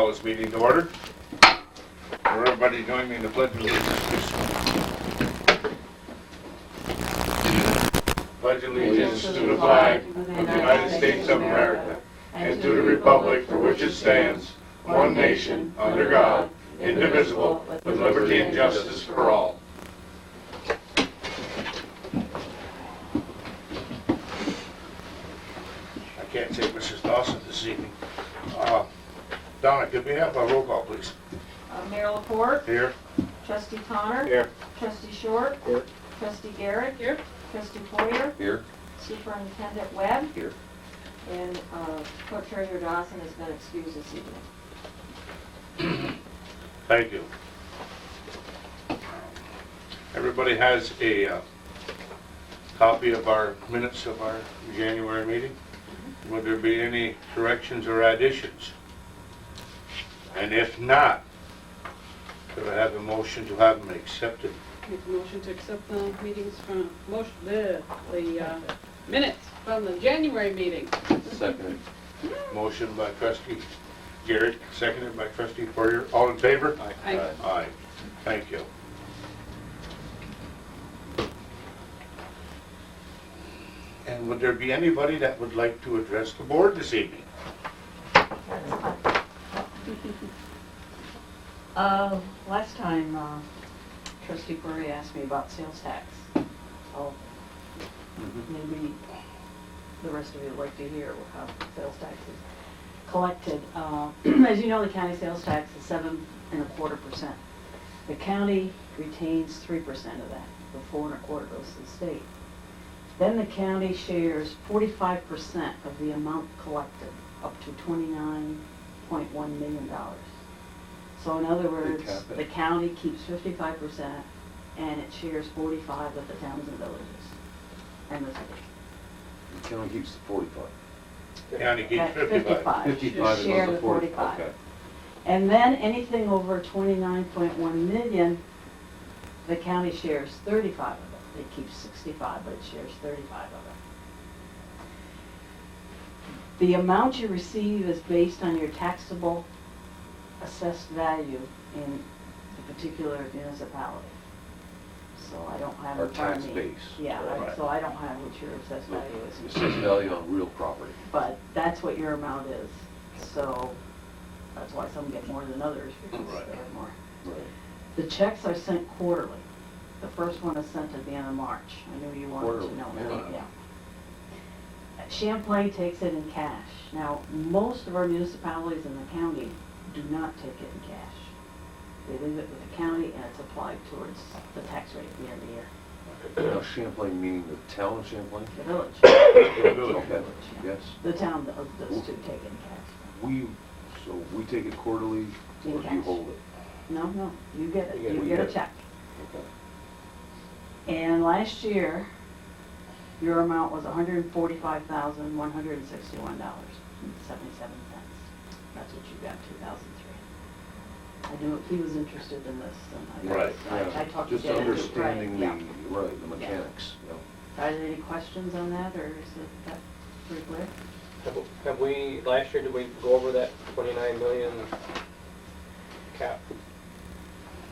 call this meeting to order. Will everybody join me in the pledge of allegiance, please? Pledge allegiance to the flag of the United States of America and to the republic for which it stands, one nation, under God, indivisible, with liberty and justice for all. I can't say Mrs. Dawson this evening. Donna, could we have a roll call, please? Mayor LaPorte. Here. Trustee Connor. Here. Trustee Short. Here. Trustee Garrett. Here. Trustee Poyer. Here. Superintendent Webb. Here. And Clerk Treasurer Dawson has been excused this evening. Thank you. Everybody has a copy of our minutes of our January meeting. Would there be any corrections or additions? And if not, could I have a motion to have them accepted? Make a motion to accept the meetings from, the minutes from the January meeting. Second. Motion by Trustee Garrett, seconded by Trustee Poyer. All in favor? Aye. Aye. Thank you. And would there be anybody that would like to address the board this evening? Last time, Trustee Poyer asked me about sales tax. So maybe the rest of you would like to hear how sales tax is collected. As you know, the county sales tax is 7.25%. The county retains 3% of that. The 4.25% goes to the state. Then the county shares 45% of the amount collected, up to $29.1 million. So in other words, the county keeps 55% and it shares 45% with the towns and villages and the city. The county keeps the 45. The county keeps 55. 55 and Share goes the to 40. 45. Okay. And then anything over 29.1 million, the county shares 35 of it. It keeps 65, but it shares 35 of it. The amount you receive is based on your taxable assessed value in the particular municipality. So I don't have Our in front tax of me. base. Yeah, Right. So I don't have what your assessed value is. Assessed value on real property. But that's what your amount is. So that's why some get more than others, because Right. they have more. Right. The checks are sent quarterly. The first one is sent at the end of March. I knew you wanted Quarterly, to know that, yeah. yeah. Champlain takes it in cash. Now, most of our municipalities in the county do not take it in cash. They leave it with the county and it's applied towards the tax rate at the end of the year. Now Champlain meaning the town of Champlain? The village. The village. Okay, Yeah. yes. The town does too take it in cash. So we take it quarterly, In or do you cash. hold it? No, you get it. You You get get a it. check. Okay. And last year, your amount was $145,161.77. That's what you got, 2003. I knew he was interested in this, and Right, I talked to Just Dennis. understanding the, Right, right, the mechanics, yeah. Are there any questions on that, or is that pretty clear? Have we, last year, did we go over that 29 million cap?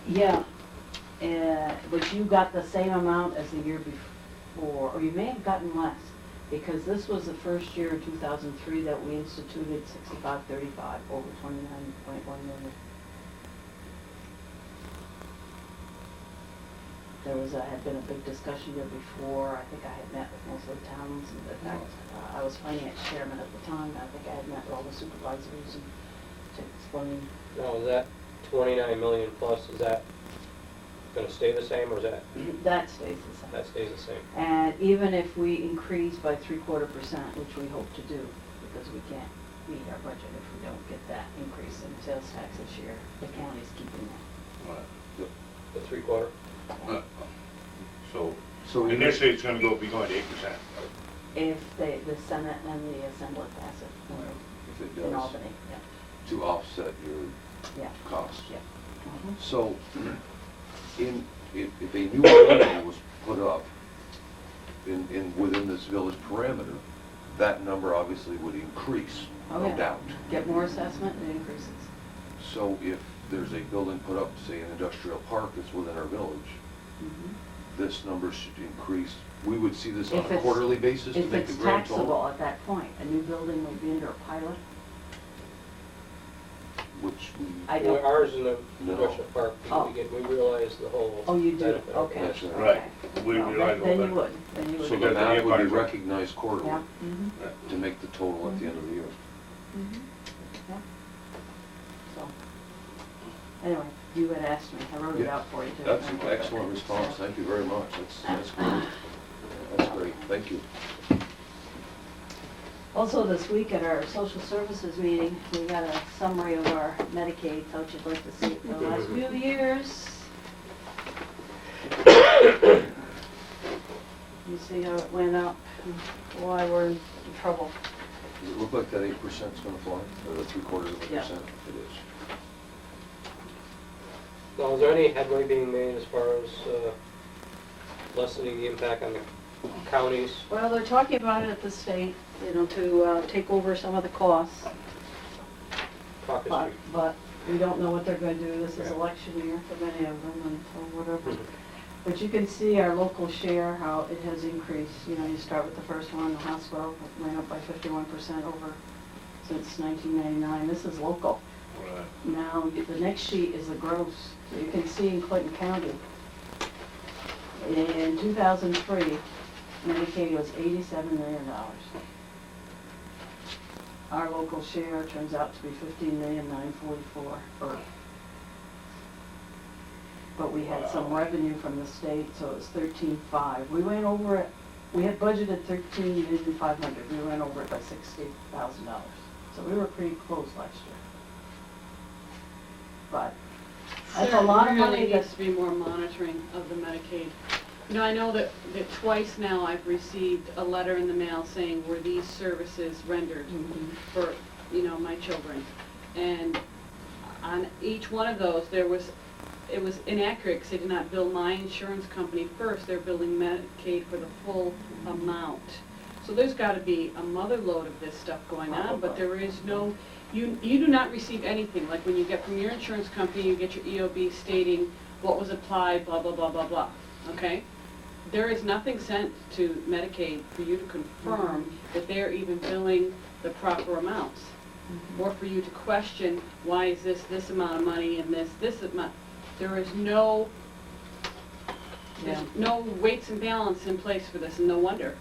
Yeah, but you got the same amount as the year before, or you may have gotten less, because this was the first year in 2003 that we instituted 6535 over 29.1 million. There had been a big discussion here before. I think I had met with most of the towns, and in fact, I was finance chairman at the time, and I think I had met with all the supervisors and to explain. Now, is that 29 million plus, is that gonna stay the same, or is that, That stays the same. that stays the same? And even if we increase by 0.75%, which we hope to do, because we can't meet our budget if we don't get that increase in sales tax this year, the county's keeping that. The 3/4? So initially it's gonna be going to 8%. If the Senate and the Assembly pass it If it in does, Albany, yeah, to offset your yeah, costs. yeah. Mhm. So, if a new building was put up within this village parameter, that number obviously would increase, Oh, no yeah. doubt. Get more assessment, it increases. So if there's a building put up, say an industrial park that's within our village, Mhm. this number should increase. We would see this on If a it's- quarterly basis to If make the it's grand taxable total? at that point, a new building would be under a pilot. Which we, I Well, don't, ours in the No. industrial park, Oh. we realize the whole oh, you do, benefit of okay. it. That's okay. right. We Well, realize all then that. you would, then you would. so Because the amount the would be budget- recognized quarterly Yeah, mhm, to make the total at the end of the year. mhm, yeah. So, anyway, you had asked me, I wrote it Yeah. out for you too. That's an excellent response, thank you very much, that's great. That's great, thank you. Also, this week at our social services meeting, we got a summary of our Medicaid, how you'd like to see it for the last few years. You see how it went up, and why we're in trouble. Does it look like that 8%'s gonna fly, or the 3/4%? Yeah. It is. Now, is there any headway being made as far as lessening the impact on the counties? Well, they're talking about it at the state, you know, to take over some of the costs, Caucus but, Street. but we don't know what they're gonna do. This is Yeah. election year for many of them and or whatever. Mhm. But you can see our local share, how it has increased. You know, you start with the first one, the hospital, it went up by 51% over since 1999. This is local. Right. Now, the next sheet is the gross. So you can see in Clinton County, in 2003, Medicaid was $87 million. Our local share turns out to be $15,944,000. But we had some Wow. revenue from the state, so it was 13.5. We went over it, we had budgeted 13,500,000. We went over it by $60,000. So we were pretty close last year. But that's a lot of There money really that needs to be more monitoring of the Medicaid. You know, I know that twice now I've received a letter in the mail saying, were these services rendered Mhm. for, you know, my children? And on each one of those, it was inaccurate because they did not bill my insurance company first. They're billing Medicaid for the full amount. So there's got to be a mother load of this stuff going on, but there is no, you do not receive anything. Like when you get from your insurance company, you get your EOB stating what was applied, blah, blah, blah, blah, blah, okay? There is nothing sent to Medicaid for you to confirm that they're even billing the proper amounts. Or for you to question, why is this amount of money and this amount? There is no, there's Yeah. no weights and balance in place for this, and no wonder.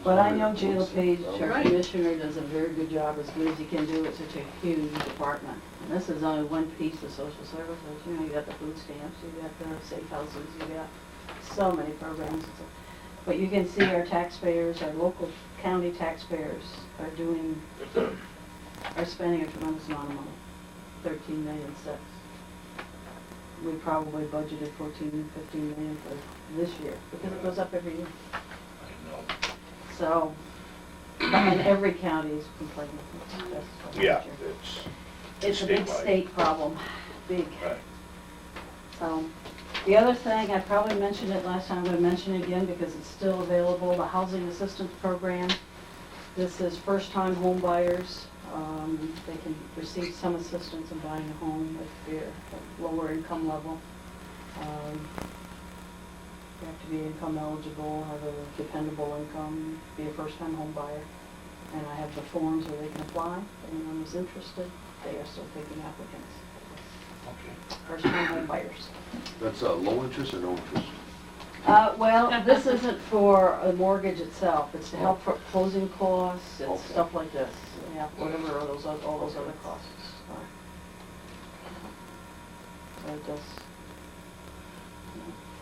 But I know Jay LePage, our Right. commissioner, does a very good job, as good as he can do. It's such a huge department. And this is only one piece of social services. You know, you got the food stamps, you got the safe houses, you got so many programs. But you can see our taxpayers, our local county taxpayers are spending a tremendous amount of money, 13 million cents. We probably budgeted 14, 15 million for this year, because it goes up every year. I know. So, and every county is complaining. That's what Yeah, I'm sure. it's It's a big statewide. state problem, big. Right. So, the other thing, I probably mentioned it last time, I'm gonna mention it again because it's still available, the Housing Assistance Program. This is first-time home buyers. They can receive some assistance in buying a home if they're lower income level. You have to be income eligible, have a dependable income, be a first-time home buyer. And I have the forms where they can apply. If anyone is interested, they are still taking applicants. Okay. First-time home buyers. That's low interest or no interest? Well, this isn't for a mortgage itself, it's to help for closing costs and Okay. stuff like this. Yeah, whatever all those other costs are. So it does,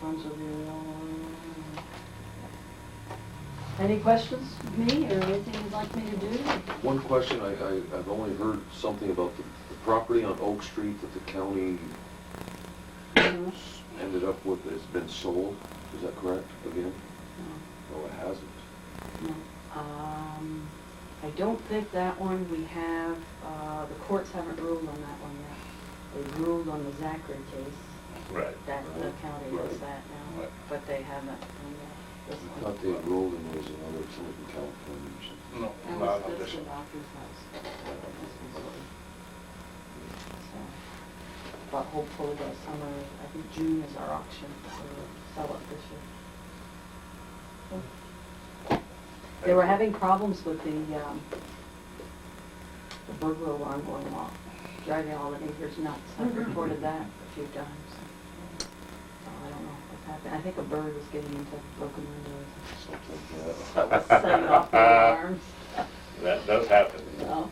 funds will be, any questions, me, or anything you'd like me to do? One question, I've only heard something about the property on Oak Street that the county Mhm. ended up with, has been sold, is that correct, again? No. No, it hasn't. No. I don't think that one we have, the courts haven't ruled on that one yet. They ruled on the Zachary case, Right. that the county does Right. that now, Right. but they haven't on this I one. thought they had rolled and there was another, something in California or something. No, That not was on this this the one. doctor's house. This was but hopefully by summer, I think June is our auction, so we'll sell it this year. They were having problems with the burglar alarm going off, driving all the neighbors nuts. I've reported that a few times. So I don't know what's happening. I think a bird was getting into broken windows. That was setting off the alarms. That does happen. So,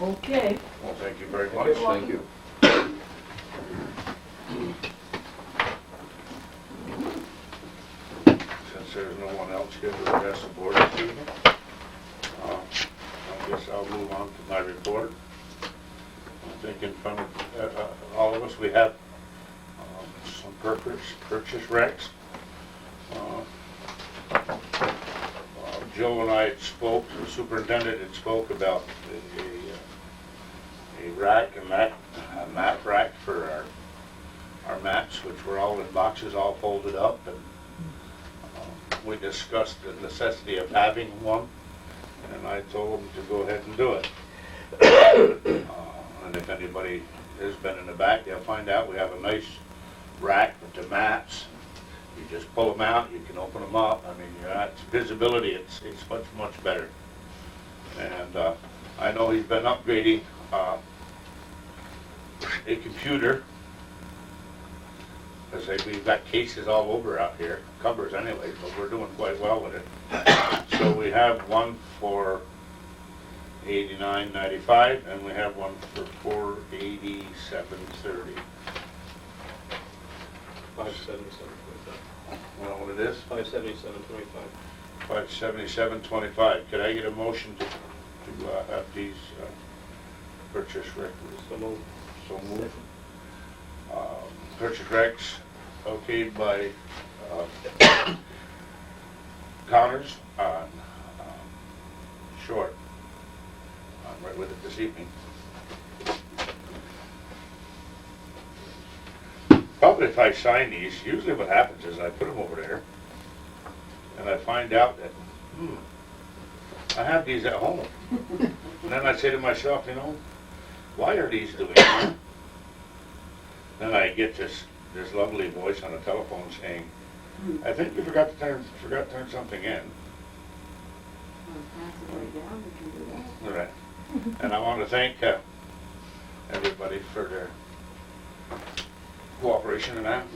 okay. Well, thank you very much. You're Thank you. Since there's no one else here to address the board this evening, I guess I'll move on to my report. I think in front of all of us, we have some purchase recs. Joe and I had spoke, the superintendent had spoke about a rack, a mat rack for our mats, which were all in boxes, all folded up, and we discussed the necessity of having one, and I told him to go ahead and do it. And if anybody has been in the back, they'll find out we have a nice rack with the mats. You just pull them out, you can open them up. I mean, it's visibility, it's much, much better. And I know he's been upgrading a computer, because we've got cases all over out here, covers anyway, but we're doing quite well with it. So we have one for $89.95, and we have one for $487.30. 577.25. You know what it is? 577.25. $577.25. Could I get a motion to have these purchase records? So moved. So moved. Purchase recs okayed by Connors on Short. I'm right with it this evening. Probably if I sign these, usually what happens is I put them over there and I find out that, I have these at home. And then I say to myself, why are these doing that? Then I get this lovely voice on the telephone saying, I think you forgot to turn something in. Pass it right down, we can do that. All right. And I want to thank everybody for their cooperation in that.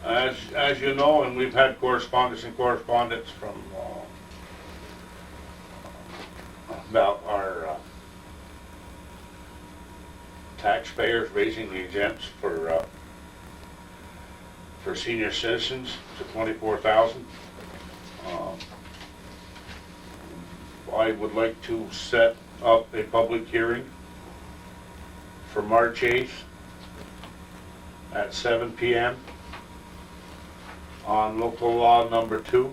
As you know, and we've had correspondence from about our taxpayers raising the exempts for senior citizens to $24,000. I would like to set up a public hearing for March 8th at 7 p.m. on local law number 2,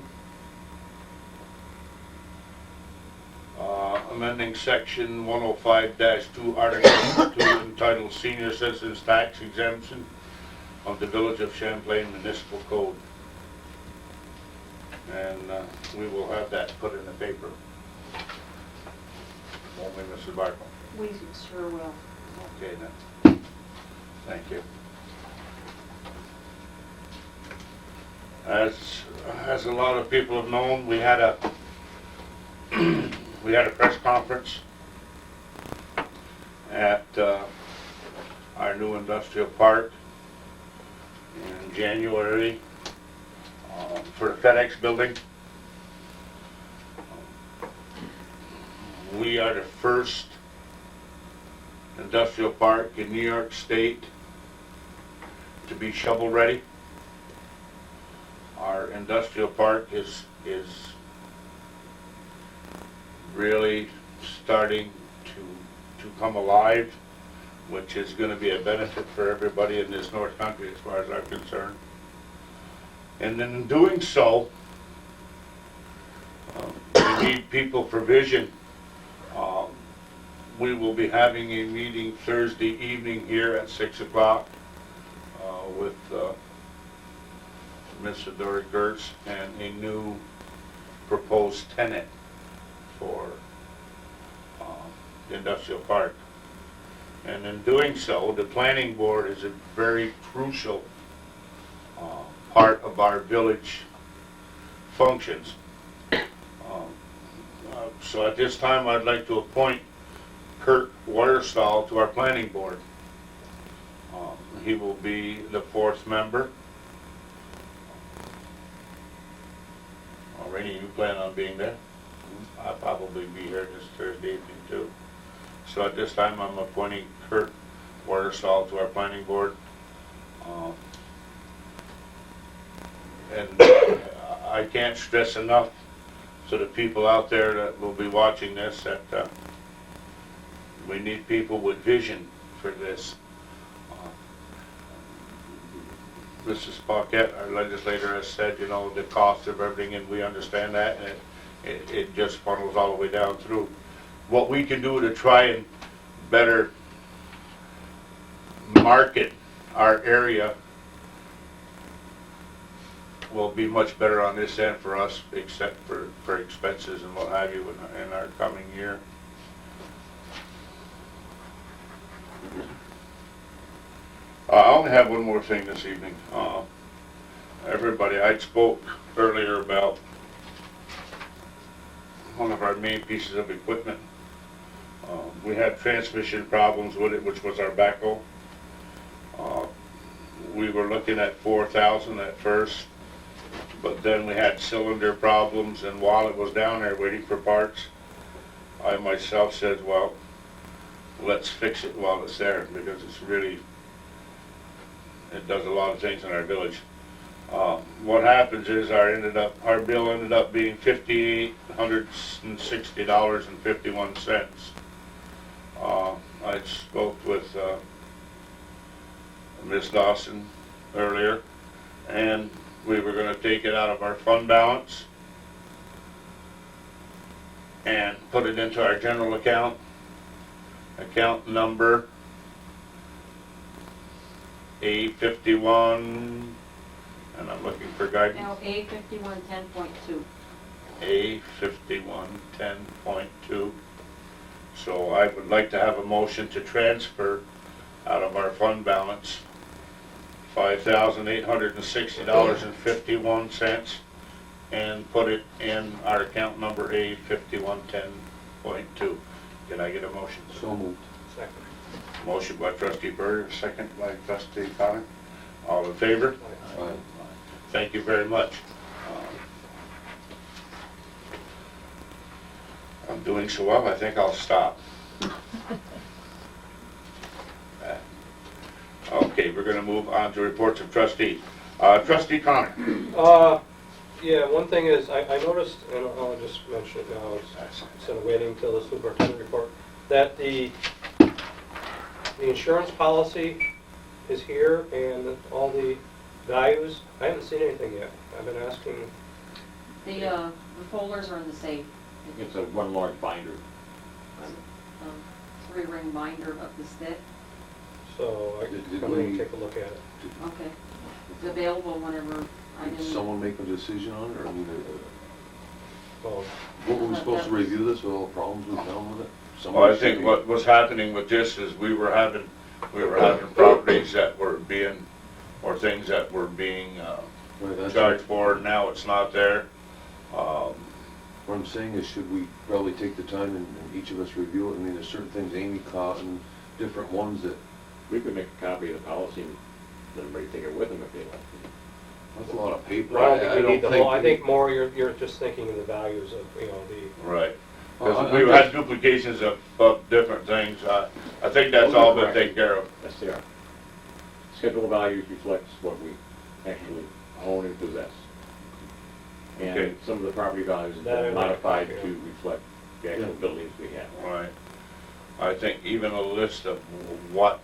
amending section 105-2, article 2, entitled Senior Citizens Tax Exemption of the Village of Champlain Municipal Code. And we will have that put in the paper. Won't we, Mrs. Barton? We sure will. Okay then. Thank you. As a lot of people have known, we had a press conference at our new industrial park in January for the FedEx building. We are the first industrial park in New York State to be shovel ready. Our industrial park is really starting to come alive, which is going to be a benefit for everybody in this North Country as far as I'm concerned. And in doing so, we need people for vision. We will be having a meeting Thursday evening here at 6 o'clock with Mr. Dory Gertz and a new proposed tenant for the industrial park. And in doing so, the planning board is a very crucial part of our village functions. So at this time, I'd like to appoint Kurt Waterstall to our planning board. He will be the 4th member. Rainey, you plan on being there? I'll probably be here this Thursday evening too. So at this time, I'm appointing Kurt Waterstall to our planning board. And I can't stress enough to the people out there that will be watching this that we need people with vision for this. Mrs. Paquette, our legislator, has said, you know, the cost of everything, and we understand that, and it just funnels all the way down through. What we can do to try and better market our area will be much better on this end for us, except for expenses and what have you in our coming year. I only have one more thing this evening. Everybody, I spoke earlier about one of our main pieces of equipment. We had transmission problems with it, which was our backhoe. We were looking at 4,000 at first, but then we had cylinder problems, and while it was down there waiting for parts, I myself said, well, let's fix it while it's there, because it's really, it does a lot of things in our village. What happens is our bill ended up being $5,860.51. I spoke with Ms. Dawson earlier, and we were going to take it out of our fund balance and put it into our general account number A51, and I'm looking for guidance. Now, A5110.2. A5110.2. So I would like to have a motion to transfer out of our fund balance $5,860.51 and put it in our account number A5110.2. Can I get a motion? So moved. Second. Motion by Trustee Berger, second by Trustee Connor. All in favor? Aye. Thank you very much. I'm doing so well, I think I'll stop. Okay, we're going to move on to reports of trustees. Trustee Connor. Yeah, one thing is, I noticed, and I'll just mention it now, instead of waiting till the superintendent report, that the insurance policy is here and all the values. I haven't seen anything yet. I've been asking. The folders are in the safe. It's a one large binder. 3-ring binder of the stick. So I Did can come in and we- take a look at it. Okay. It's available whenever I Did can. someone make a decision on it, or I mean, Well, what were we supposed to review this, with all the problems we found with it? Well, I think what was happening with this is we were having properties that were being, or things that were being Right, that's charged for, now it's not there. What I'm saying is, should we probably take the time and each of us review it? I mean, there's certain things Amy caught and different ones that, We could make a copy of the policy and let everybody take it with them if they like. that's a lot of paper. I don't think we need the whole, I think more you're just thinking of the values of, the. Right. Well, Because I we've guess- had duplications of different things. I think that's all been taken care of. Yes, they are. Schedule of values reflects what we actually own and possess. Okay. And some of the property values have That I been like, modified yeah. to reflect the actual Yeah. buildings we have. Right. I think even a list of what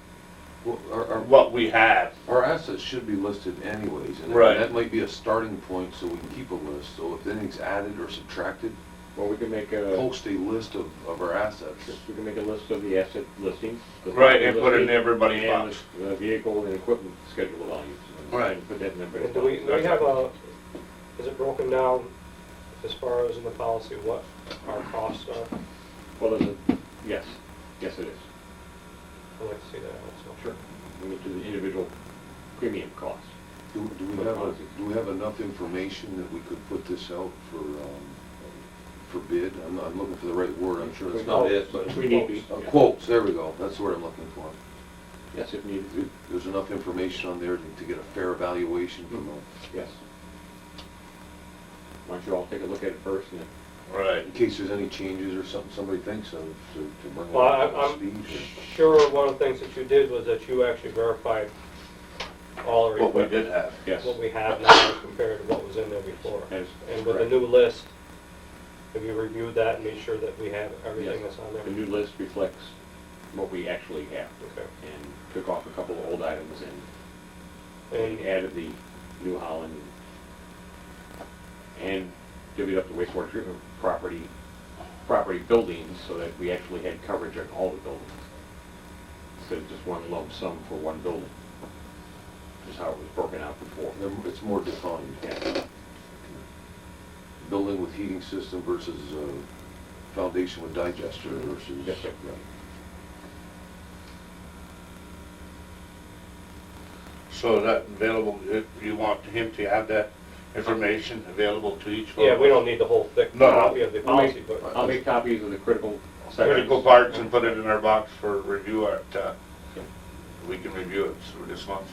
Well, we have. our assets should be listed anyways, and Right. that might be a starting point so we can keep a list. So if anything's added or subtracted, Well, we can make a, post a list of our assets. we can make a list of the asset listings. the Right, and property put it in listing, everybody's and box. the vehicle and equipment schedule of values. Right. And put that in everybody's And do we box. have a, is it broken down as far as in the policy what our costs are? Well, there's a, yes, it is. Like enough information that we could put this out for bid? I'm looking for the right word, I'm sure that's not it, but. We need to, Quotes, there we go, that's the word I'm looking for. yes, if needed, There's enough information on there to get a fair evaluation from them. yes. Why don't you all take a look at it first, and Right. In case there's any changes or something somebody thinks of, to bring it Well, up to I'm speed. sure one of the things that you did was that you actually verified all our What we equipment, did have. yes. what we have now compared to what was in there before. That is And with the correct. new list, have you reviewed that and made sure that we have everything Yes. that's on there? The new list reflects what we actually have, Okay. and took off a couple of old items and And added the New Holland and divvied up the wastewater treatment property buildings so that we actually had coverage on all the buildings. Instead of just one lump sum for one building, just how it was broken out before. It's more defined. Yeah. Building with heating system versus foundation with digester versus. Yes, sir. Right. So that available, if you want him to have that information available to each one? yeah, we don't need the whole thick No, no. copy of the policy, but I'll make copies of the critical sections. Critical parts and put it in our box for review at, we can review it through this month.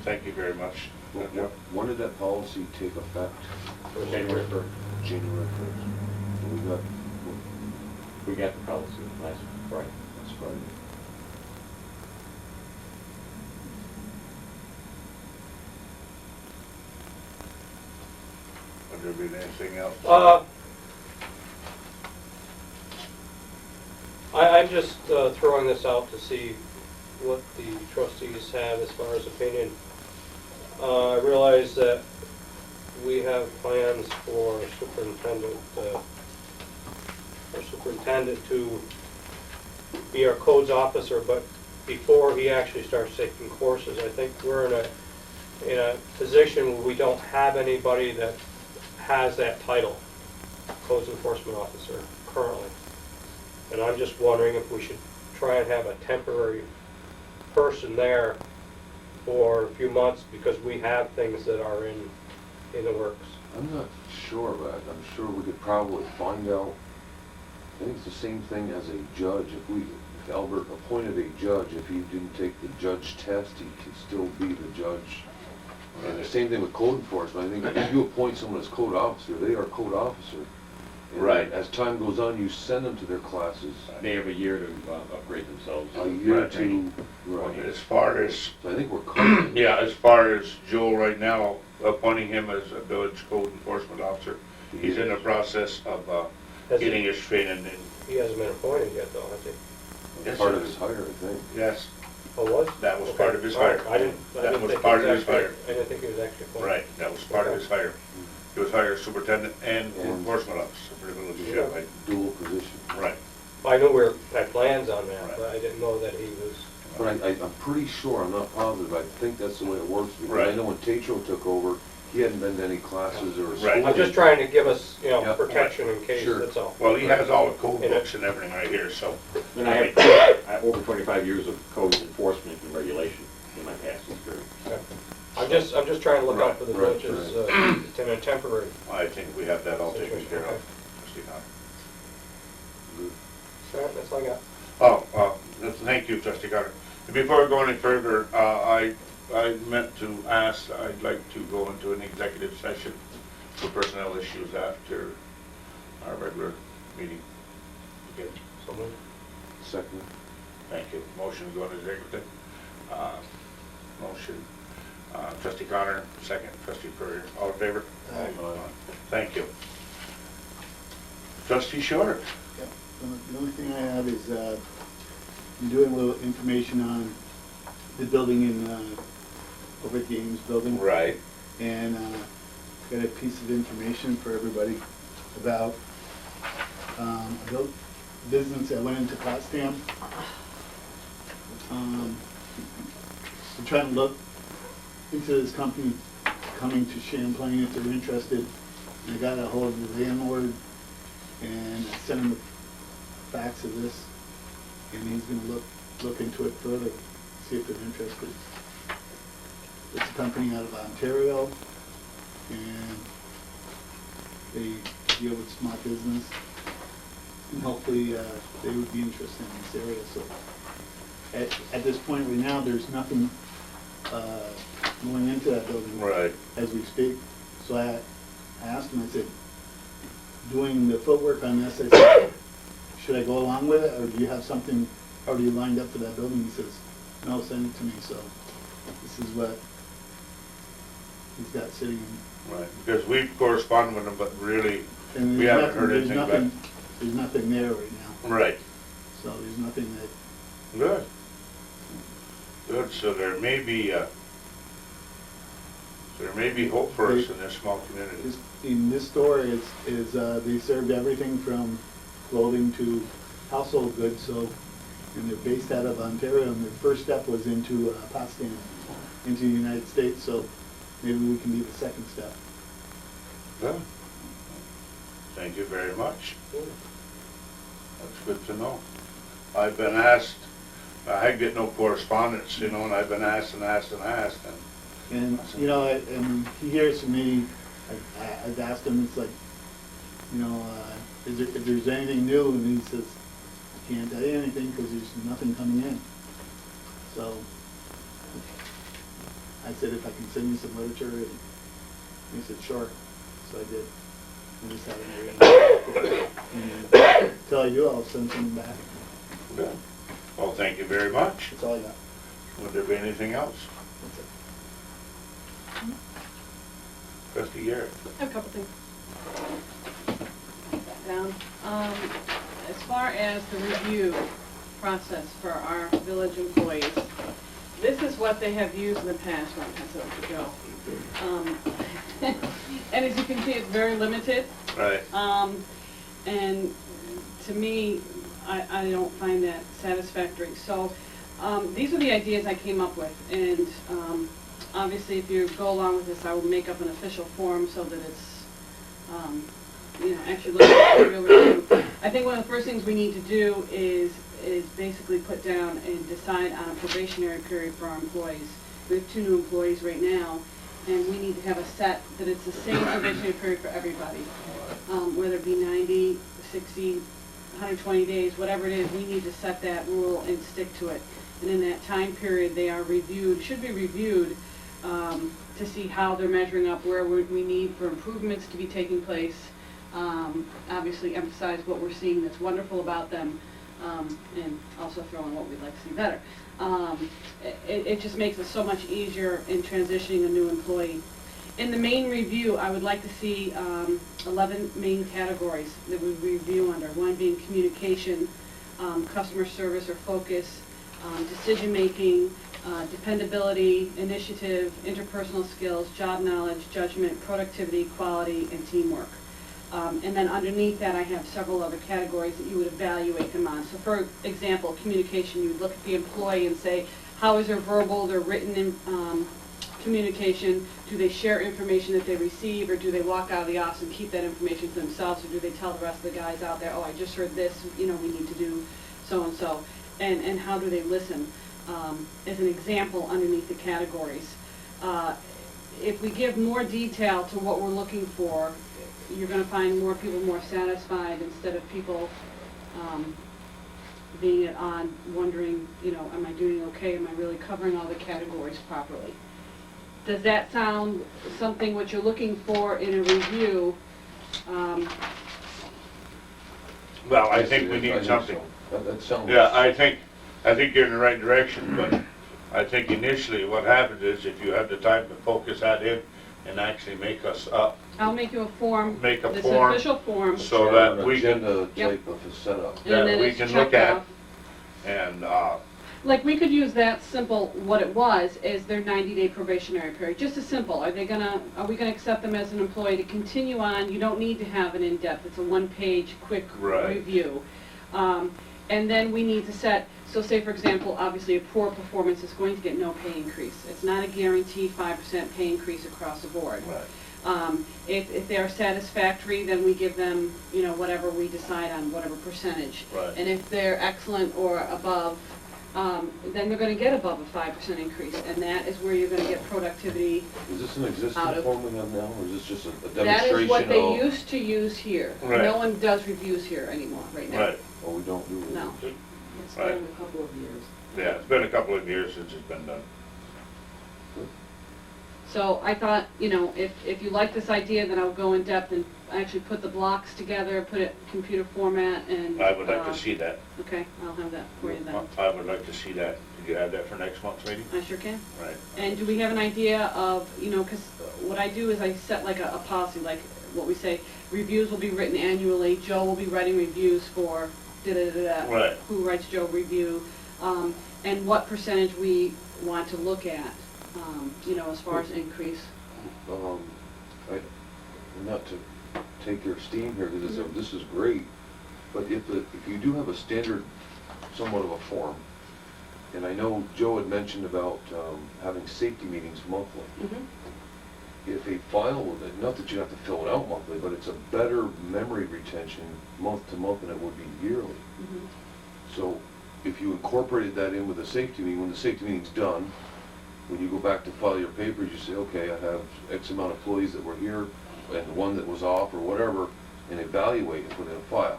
Thank you very much. When did that policy take effect? January 1st. January 1st. We got, We got the policy last Friday. that's Friday. Would there be anything else? I'm just throwing this out to see what the trustees have as far as opinion. I realize that we have plans for superintendent to be our codes officer, but before he actually starts taking courses, I think we're in a position where we don't have anybody that has that title, codes enforcement officer, currently. And I'm just wondering if we should try and have a temporary person there for a few months, because we have things that are in the works. I'm not sure, but I'm sure we could probably find out. I think it's the same thing as a judge. If Albert appointed a judge, if he didn't take the judge test, he could still be the judge. And the same thing with code enforcement. I think if you appoint someone as code officer, they are code officer. And Right. As time goes on, you send them to their classes. They have a year to upgrade themselves. A year Right. to, right. As far as, So I think we're covered. yeah, as far as Joel right now, appointing him as a village code enforcement officer, he's in the process of Has he- getting his training in. He hasn't been appointed yet, though, has he? Yes, Part sir. of his hire, I think. Yes, Oh, was? that was Okay. part of his All right. hire. I didn't That was think he part of his actually- hire. I didn't think he was actually appointed. Right, that was part of his hire. He was hired as superintendent and And- enforcement officer for the village of Yeah. Champlain. Dual position. Right. I knew we had plans on that, Right. but I didn't know that he was. But I'm pretty sure, I'm not positive, I think that's the way it works. Because I Right. know when Tatro took over, he hadn't been to any classes or Right. schooling. I'm just trying to give us, Yeah. protection in case, Sure. that's all. Well, he has all the code books and everything right here, so. And I have over 25 years of code enforcement and regulation in my past experience. Okay. I'm just trying to look out for the Right, villages, right. in a temporary. I think we have that all taken Situation, care okay. of. Trustee Connor. All right, that's all I got. Thank you, Trustee Carter. Before we go any further, I meant to ask, I'd like to go into an executive session for personnel issues after our regular meeting. Okay, So moved. Second. thank you. Motion to go into executive. Motion. Trustee Connor, second. Trustee Courier, all in favor? Aye. Thank you. Trustee Short. Yep. The only thing I have is, I'm doing a little information on the building in, over at the Ames building. Right. And, got a piece of information for everybody about, a business that went into Potsdam. I'm trying to look into this company coming to Champlain if they're interested. I got a hold of the landlord and I sent him a fax of this, and he's gonna look into it further, see if they're interested. It's a company out of Ontario, and they deal with small business, and hopefully they would be interested in this area. So at this point right now, there's nothing going into that building Right. as we speak. So I asked him, I said, doing the footwork on this, I said, should I go along with it, or do you have something already lined up for that building? He says, no, send it to me. So this is what he's got sitting in. Right, because we've corresponded with them, but really, And we there's haven't heard there's anything back. There's nothing there right now. Right. So there's nothing that, Good. Good, so there may be hope for us in this small community. in this store is they served everything from clothing to household goods, so, and they're based out of Ontario, and their first step was into Pakistan, into the United States, so maybe we can be the second step. Good. Thank you very much. That's good to know. I've been asked, I get no correspondence, you know, and I've been asked and asked and asked, and And, you know, and he hears from me, I've asked him, it's like, you know, if there's anything new, and he says, I can't tell you anything because there's nothing coming in. So I said, if I can send you some literature, and he said, sure. So I did. I just haven't read it. And till I do, I'll send something back. good. Well, thank you very much. That's all I got. Would there be anything else? That's it. Trustee Garrett? I have a couple things. Write that down. As far as the review process for our village employees, this is what they have used in the past. Well, that's a go. And as you can see, it's very limited. Right. And to me, I don't find that satisfactory. So these are the ideas I came up with, and obviously if you go along with this, I will make up an official form so that it's, actually looks like a real review. I think one of the first things we need to do is basically put down and decide on a probationary period for our employees. We have 2 new employees right now, and we need to have a set that it's the same probationary period for everybody. Whether it be 90, 60, 120 days, whatever it is, we need to set that rule and stick to it. And in that time period, they are reviewed, should be reviewed to see how they're measuring up, where we need for improvements to be taking place. Obviously emphasize what we're seeing that's wonderful about them, and also throw in what we'd like to see better. It just makes it so much easier in transitioning a new employee. In the main review, I would like to see 11 main categories that we review under. One being communication, customer service or focus, decision-making, dependability, initiative, interpersonal skills, job knowledge, judgment, productivity, quality, and teamwork. And then underneath that, I have several other categories that you would evaluate them on. So for example, communication, you would look at the employee and say, how is their verbal, their written communication? Do they share information that they receive, or do they walk out of the office and keep that information to themselves, or do they tell the rest of the guys out there, oh, I just heard this, we need to do so-and-so? And how do they listen? As an example, underneath the categories. If we give more detail to what we're looking for, you're going to find more people more satisfied instead of people being at odd, wondering, am I doing okay? Am I really covering all the categories properly? Does that sound something what you're looking for in a review? Well, I think we need something. That sounds. Yeah, I think you're in the right direction, but I think initially what happens is if you have the time to focus that in and actually make us up, I'll make you a form. Make a It's form. an official form. so that we can, Agenda Yep. type of a setup. And that then we it's can checked look at. off. And, Like, we could use that simple, what it was, is their 90-day probationary period. Just as simple. Are we gonna accept them as an employee to continue on? You don't need to have an in-depth. It's a one-page, quick Right. review. And then we need to set, so say for example, obviously a poor performance is going to get no pay increase. It's not a guaranteed 5% pay increase across the board. right, If they are satisfactory, then we give them, whatever we decide on, whatever percentage. Right. And if they're excellent or above, then they're gonna get above a 5% increase, and that is where you're gonna get productivity. Is this an existing Out of- form we have now, or is this just a That demonstration is what they of? used to use here. Right. No one does reviews here anymore, right now. Right, Oh, we don't do it? No. It's Right. been a couple of years. yeah, it's been a couple of years since it's been done. So I thought, you know, if you like this idea, then I'll go in depth and actually put the blocks together, put it in computer format, and. I would like to see that. Okay, I'll have that for you then. I would like to see that. Did you have that for next month's meeting? I sure can. Right. And do we have an idea of, you know, because what I do is I set like a policy, like what we say, reviews will be written annually, Joe will be writing reviews for da-da-da-da. Right. Who writes Joe review, and what percentage we want to look at, you know, as far as increase. Not to take your steam here, because this is great, but if you do have a standard, somewhat of a form, and I know Joe had mentioned about having safety meetings monthly. Mhm. If a file, not that you have to fill it out monthly, but it's a better memory retention month to month than it would be yearly. Mhm. So if you incorporated that in with the safety meeting, when the safety meeting's done, when you go back to file your papers, you say, okay, I have X amount of employees that were here, and the one that was off, or whatever, and evaluate and put in a file.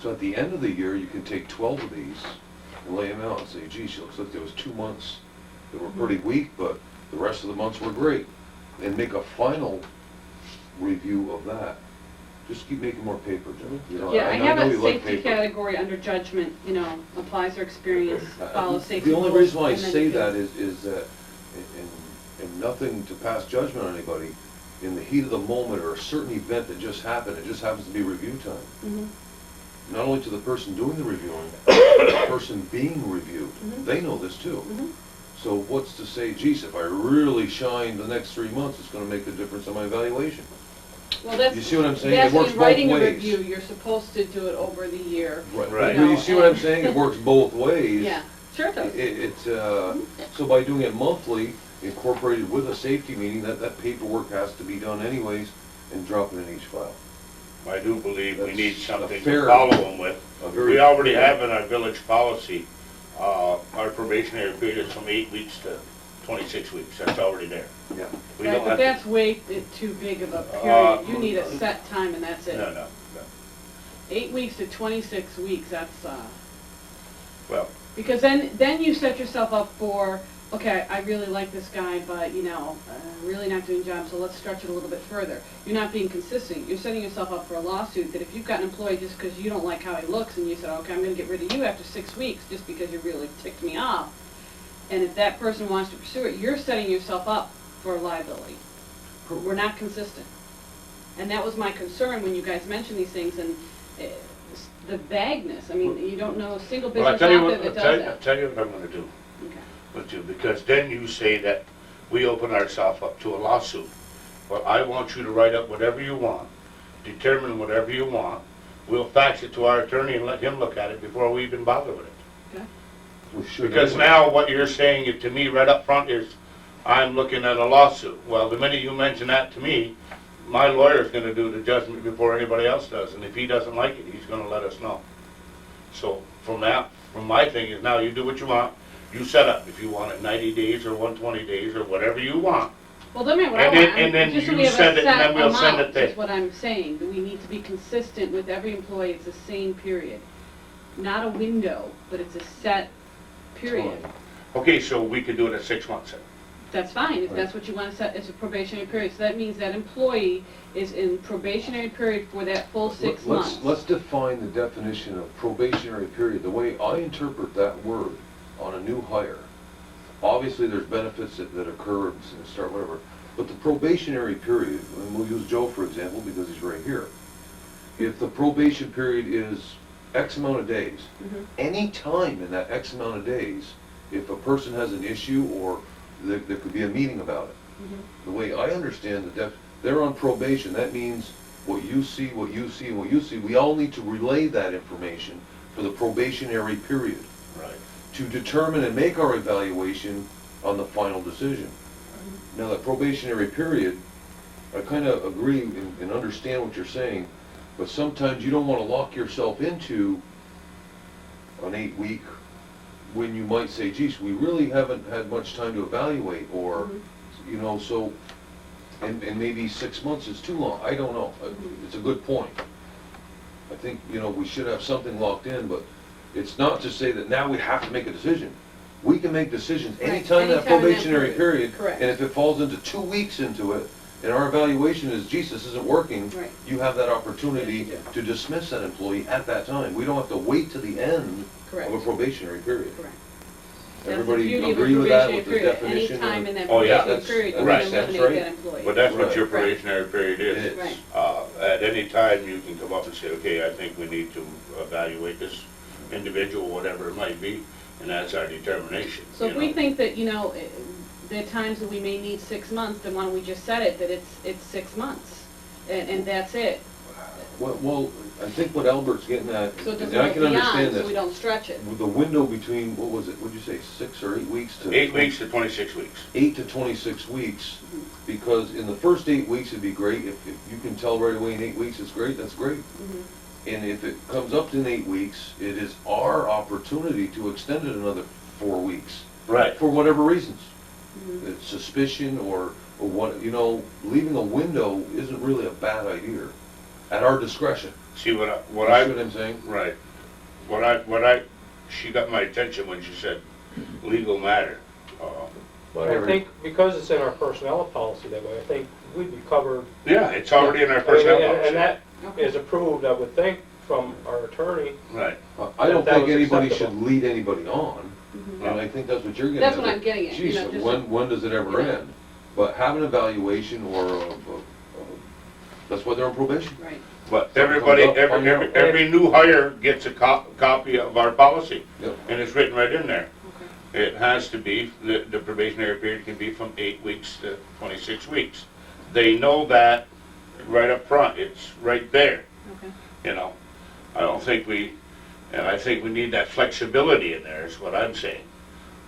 So at the end of the year, you can take 12 of these and lay them out and say, geez, looks like there was 2 months that were pretty weak, but the rest of the months were great. And make a final review of that. Just keep making more paper, Joe. You know, Yeah, I know have a you like safety paper. category under judgment, you know, applies their experience, follows safety The only rules, reason why I and then say you that can- is that, and nothing to pass judgment on anybody, in the heat of the moment or a certain event that just happened, it just happens to be review time. Mhm. Not only to the person doing the reviewing, but the person being reviewed. Mhm. They know this too. Mhm. So what's to say, geez, if I really shine the next 3 months, it's gonna make a difference in my evaluation? Well, that's. You see what I'm saying? It That's works in both writing a ways. review, you're supposed to do it over the year. Right. But you see what I'm saying? It works both ways. Yeah, sure it does. It's, so by doing it monthly, incorporated with a safety meeting, that paperwork has to be done anyways, and drop it in each file. I do believe we That's need a something fair- to follow them with. a very We already fair- have in our village policy, our probationary period is from 8 weeks to 26 weeks. That's already there. Yeah. We Right, don't but have that's to. way too big of a period. You need a set time and that's it. No. 8 weeks to 26 weeks, that's, Well, because then you set yourself up for, okay, I really like this guy, but, you know, really not doing job, so let's stretch it a little bit further. You're not being consistent. You're setting yourself up for a lawsuit that if you've got an employee just because you don't like how he looks and you said, okay, I'm gonna get rid of you after 6 weeks just because you really ticked me off, and if that person wants to pursue it, you're setting yourself up for liability. We're not consistent. And that was my concern when you guys mentioned these things, and the vagueness. I mean, you don't know a single well, I'll business tell you out what, there that I'll does that. tell you what I'm gonna do Okay. with you, because then you say that we open ourselves up to a lawsuit. Well, I want you to write up whatever you want, determine whatever you want. We'll fax it to our attorney and let him look at it before we even bother with it. Okay. We should Because anyway. now what you're saying to me right up front is, I'm looking at a lawsuit. Well, the minute you mention that to me, my lawyer's gonna do the judgment before anybody else does, and if he doesn't like it, he's gonna let us know. So from my thing is, now you do what you want, you set up, if you want it 90 days or 120 days or whatever you want. Well, don't mind what I And want. then- and then Just so you we have a send it, and set then we'll send amount it there. is what I'm saying. That we need to be consistent with every employee. It's the same period. Not a window, but it's a set period. Okay, so we could do it at 6 months then. That's fine, if that's what you want to set as a probationary period. So that means that employee is in probationary period for that full 6 months. Let's define the definition of probationary period. The way I interpret that word on a new hire, obviously there's benefits that occur and start whatever, but the probationary period, and we'll use Joe for example because he's right here. If the probation period is X amount of days, Mhm. any time in that X amount of days, if a person has an issue or there could be a meeting about it. Mhm. The way I understand they're on probation. That means what you see, what you see, and what you see, we all need to relay that information for the probationary period Right. to determine and make our evaluation on the final decision. Now, that probationary period, I kind of agree and understand what you're saying, but sometimes you don't want to lock yourself into an 8-week, when you might say, geez, we really haven't had much time to evaluate, or, you know, so, and maybe 6 months is too long, I don't know. It's a good point. I think, you know, we should have something locked in, but it's not to say that now we have to make a decision. We can make decisions Right, anytime that anytime in that probationary period. Correct. And if it falls into 2 weeks into it, and our evaluation is, geez, this isn't working, Right. you have that opportunity Yes, you do. to dismiss that employee at that time. We don't have to wait to the end Correct. of a probationary period. Correct. That's the Everybody beauty of a agree with that, with the probationary period. definition? Any time in that Oh, yeah. probationary period, you Right. can That's eliminate right. that employee. But that's what Right. your Right. probationary period It is. is. Right. At any time, you can come up and say, okay, I think we need to evaluate this individual, whatever it might be, and that's our determination. So if you we know. think that, you know, there are times that we may need 6 months, then why don't we just set it that it's 6 months? And that's it. Well, I think what Albert's getting at, So it doesn't and I go can beyond, understand so we this, don't stretch it. with the window between, what was it, what'd you say, 6 or 8 weeks to? 8 weeks to 26 weeks. 8 to 26 weeks, because in the first 8 weeks, it'd be great, if you can tell right away in 8 weeks, it's great, that's great. And if it comes up to 8 weeks, it is our opportunity to extend it another 4 weeks. Right. For whatever reasons. It's suspicion or what, you know, leaving a window isn't really a bad idea, at our discretion. See what You I, see what I'm saying? right. She got my attention when she said legal matter. But I think because it's in our personnel policy that way, I think we'd be covered. Yeah, it's already in our personnel policy. And that Okay. is approved, I would think, from our attorney. Right. I don't That think was anybody acceptable. should lead anybody on, and I think that's what you're getting at. That's what I'm getting at, you Geez, know, just- when does it ever Yeah. end? But have an evaluation that's why they're on probation. Right. But Something everybody, comes up, find out. every new hire gets a copy of our policy, Yep. and it's written right in there. Okay. It has to be, the probationary period can be from 8 weeks to 26 weeks. They know that right up front, it's right there, Okay. you know. I don't think I think we need that flexibility in there, is what I'm saying.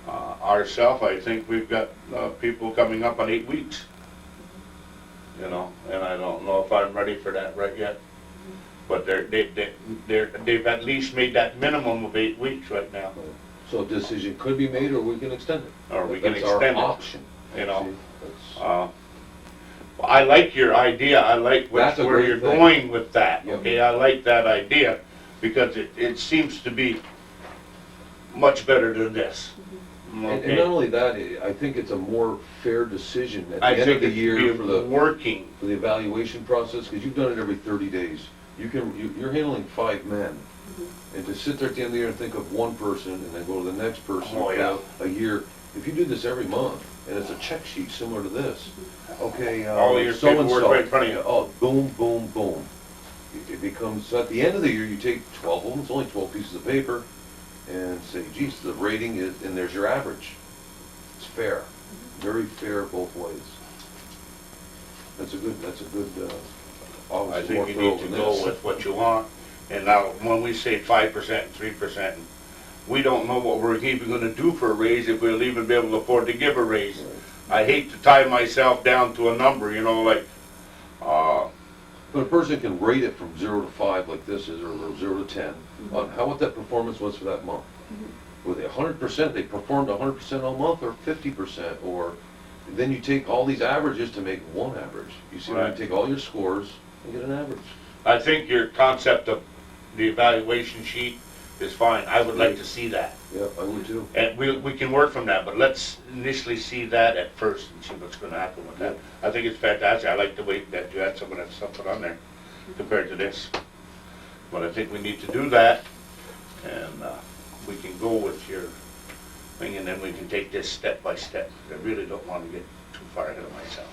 Ourself, I think we've got people coming up on 8 weeks, you know, and I don't know if I'm ready for that right yet. But they've at least made that minimum of 8 weeks right now, So a decision could be made, or we can extend it. or we can That's our extend it, option. you know. See, that's- I like your idea, I like That's a where great you're thing. going with that, Yep. okay? I like that idea, because it seems to be much better than this. And not Okay? only that, I think it's a more fair decision at the I end of think the it'd year be for the working, evaluation process, because you've done it every 30 days. You're handling 5 men. And to sit there at the end of the year and think of one person, and then go to the next person Oh, yeah. for a year, if you did this every month, and it's a check sheet similar to this, okay, All your so-and-so. paperwork right in front of you. Oh, boom, boom, boom. It becomes, so at the end of the year, you take 12 of them, it's only 12 pieces of paper, and say, geez, the rating is, and there's your average. It's fair, very fair both ways. That's a good, I obviously more think you thorough need to than go this. with what you want. And now, when we say 5% and 3%, we don't know what we're even gonna do for a raise, if we'll even be able to afford to give a raise. I hate to tie myself down to a number, you know, like, But a person can rate it from 0 to 5 like this is, or 0 to 10, on how what that performance was for that month. Were they 100%, they performed 100% all month, or 50%, or, then you take all these averages to make one average. You see, when Right. you take all your scores and get an average. I think your concept of the evaluation sheet is fine. I would like to see that. Yeah, I would too. And we can work from that, but let's initially see that at first and see what's gonna happen with that. I think it's fantastic. I like the way that you had some of that stuff put on there compared to this. But I think we need to do that, and we can go with your thing, and then we can take this step by step. I really don't want to get too far ahead of myself.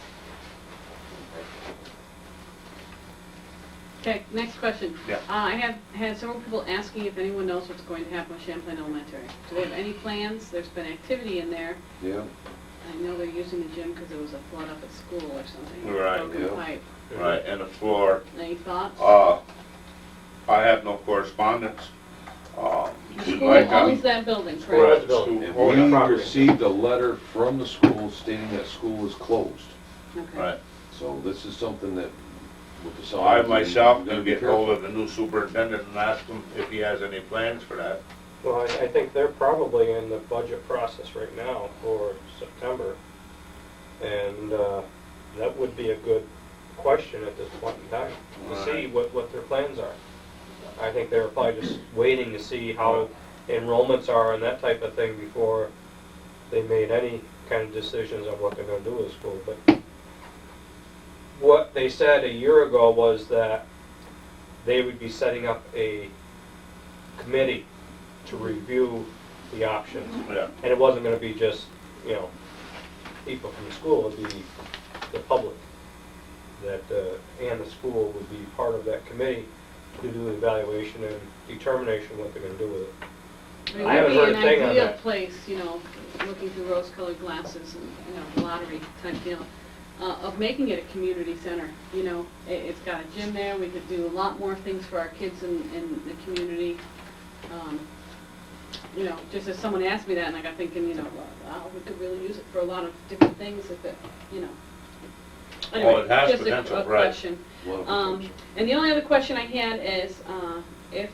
Okay, next question. Yeah. I have had several people asking if anyone knows what's going to happen with Champlain Elementary. Do they have any plans? There's been activity in there. Yeah, I know they're using the gym because there was a flood up at school or something. Right, Broken yeah. pipe. Right, and the floor, Any thoughts? I have no correspondence. The You'd school like, owns that building, Right. correct? School, and oh, yeah. we property. received a letter from the school stating that school is closed. Okay. Right. So this is something that, with the signs. I myself we gonna gotta be get careful. hold of the new superintendent and ask him if he has any plans for that. Well, I think they're probably in the budget process right now for September. And that would be a good question at this point in time, to see what their plans are. I think they're probably just waiting to see how enrollments are and that type of thing before they made any kind of decisions on what they're gonna do with the school. But what they said a year ago was that they would be setting up a committee to review the options. Yeah. And it wasn't gonna be just, you know, people from the school, it'd be the public. That, and the school would be part of that committee to do the evaluation and determination what they're gonna do with it. It I haven't would heard be a thing an on ideal that. place, you know, looking through rose-colored glasses and, you know, lottery type deal, of making it a community center, you know. It's got a gym there, we could do a lot more things for our kids in the community. You know, just as someone asked me that, and I got thinking, you know, wow, we could really use it for a lot of different things if it, you know. Anyway, it has just potential, a right. question. A lot of potential. And the only other question I had is, if,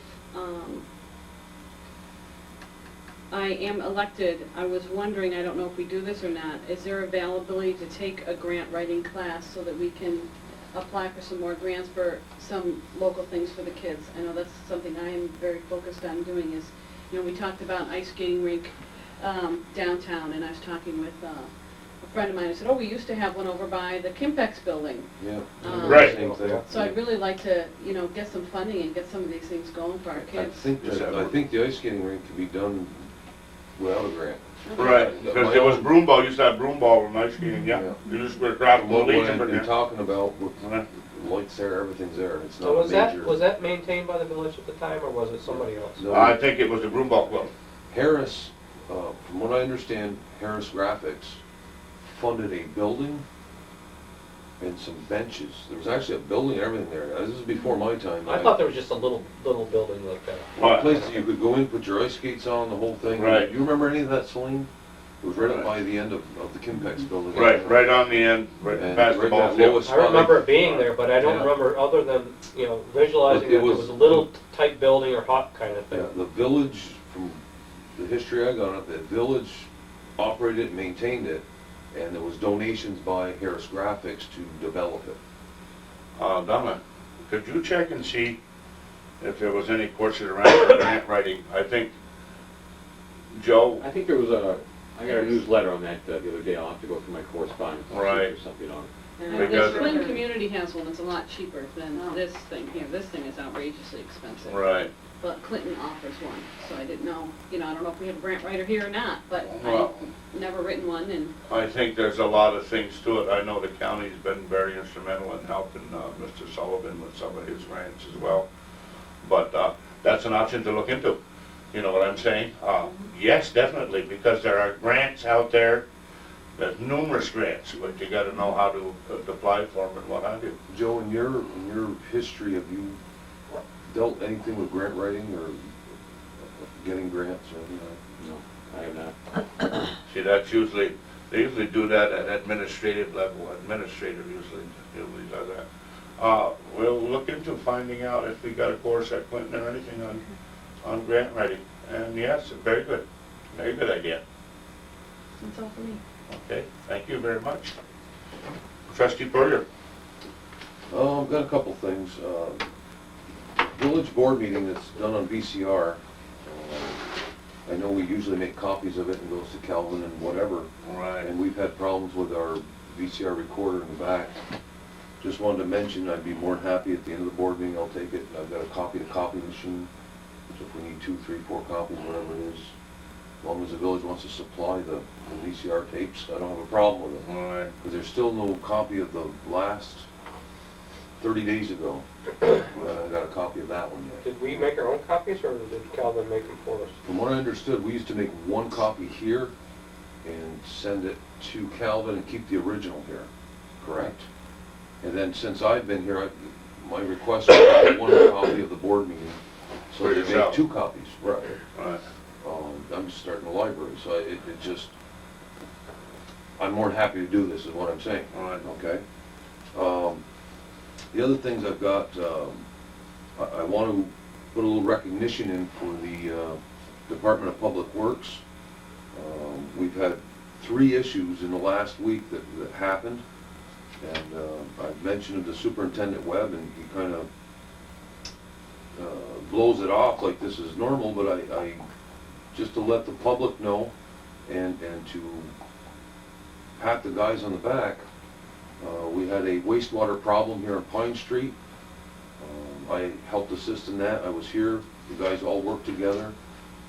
I am elected, I was wondering, I don't know if we do this or not, is there availability to take a grant writing class so that we can apply for some more grants for some local things for the kids? I know that's something I am very focused on doing is, you know, we talked about an ice skating rink downtown, and I was talking with a friend of mine who said, oh, we used to have one over by the Kimpex building. Yeah. Right. Same thing. So I'd really like to, you know, get some funding and get some of these things going for our I kids. think the ice skating rink can be done without a grant. Right, because there was broom ball, used to have broom ball and ice skating, yeah. You just were crowd, What well, I've been talking about, with Right. lights there, everything's there, it's not So a was major. that maintained by the village at the time, or was it somebody else? No. I think it was the broom ball club. Harris, from what I understand, Harris Graphics funded a building and some benches. There was actually a building and everything there. This is before my time. I thought there was just a little building like that. A place that you could go in, put your ice skates on, the whole thing. Right. You remember any of that, Celine? It was right up Right. by the end of the Kimpex building. Right on the end, right And past the right ball that field. lowest I remember it being there, but I don't Yeah. remember, other than, you know, visualizing But that it there was- was a little tight building or hot kind of Yeah, thing. the village, from the history I got of it, the village operated it, maintained it, and there was donations by Harris Graphics to develop it. Donna, could you check and see if there was any courses around for grant writing? I think, Joe, I think there was I got a newsletter on that the other day, I'll have to go through my correspondence. and see if Right. there's something on it. And Because- the Clinton Community has one that's a lot cheaper than this thing here. This thing is outrageously expensive. right, But Clinton offers one, so I didn't know, you know, I don't know if we have a grant writer here or not, but Well- I've never written one, and I think there's a lot of things to it. I know the county's been very instrumental in helping Mr. Sullivan with some of his grants as well. But that's an option to look into. You know what I'm saying? Yes, definitely, because there are grants out there. There's numerous grants, but you gotta know how to apply for them and what have you. Joe, in your history, have you dealt anything with grant writing or getting grants or anything like that? No, I have not. See, that's usually, they usually do that at administrative level. Administrator usually does that. We'll look into finding out if we got a course at Clinton or anything on grant writing. And yes, very good idea. that's all for me. Okay, thank you very much. Trustee Puryear. I've got a couple things. Village board meeting that's done on VCR. I know we usually make copies of it and goes to Calvin and whatever. Right. And we've had problems with our VCR recorder in the back. Just wanted to mention, I'd be more than happy at the end of the board meeting, I'll take it. I've got a copy of the copy machine. So if we need 2, 3, 4 copies, whatever it is, as long as the village wants to supply the VCR tapes, I don't have a problem with it. All right. Because there's still no copy of the last 30 days ago. I haven't got a copy of that one yet. Did we make our own copies, or did Calvin make them for us? From what I understood, we used to make one copy here and send it to Calvin and keep the original here, correct? And then since I've been here, my request was to have one copy of the board meeting, so For they make yourself. 2 copies. Right. Right. I'm just starting a library, so it just, I'm more than happy to do this, is what I'm saying. All right. Okay? The other things I've got, I want to put a little recognition in for the Department of Public Works. We've had 3 issues in the last week that happened, and I've mentioned it to Superintendent Webb, and he kind of blows it off like this is normal, but I just to let the public know and to pat the guys on the back. We had a wastewater problem here on Pine Street. I helped assist in that. I was here. The guys all worked together.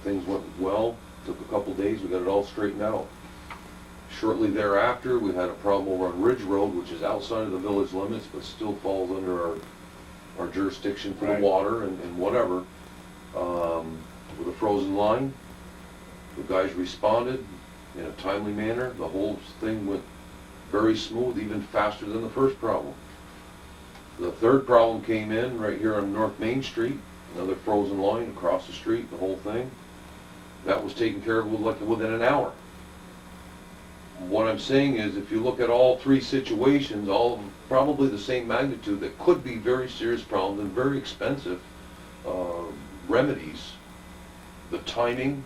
Things went well. Took a couple days. We got it all straightened out. Shortly thereafter, we had a problem over on Ridge Road, which is outside of the village limits, but still falls under our jurisdiction for Right. the water and whatever. With a frozen line, the guys responded in a timely manner. The whole thing went very smooth, even faster than the first problem. The third problem came in right here on North Main Street, another frozen line across the street, the whole thing. That was taken care of within an hour. What I'm saying is, if you look at all 3 situations, all of them probably the same magnitude, that could be very serious problems and very expensive remedies. The timing,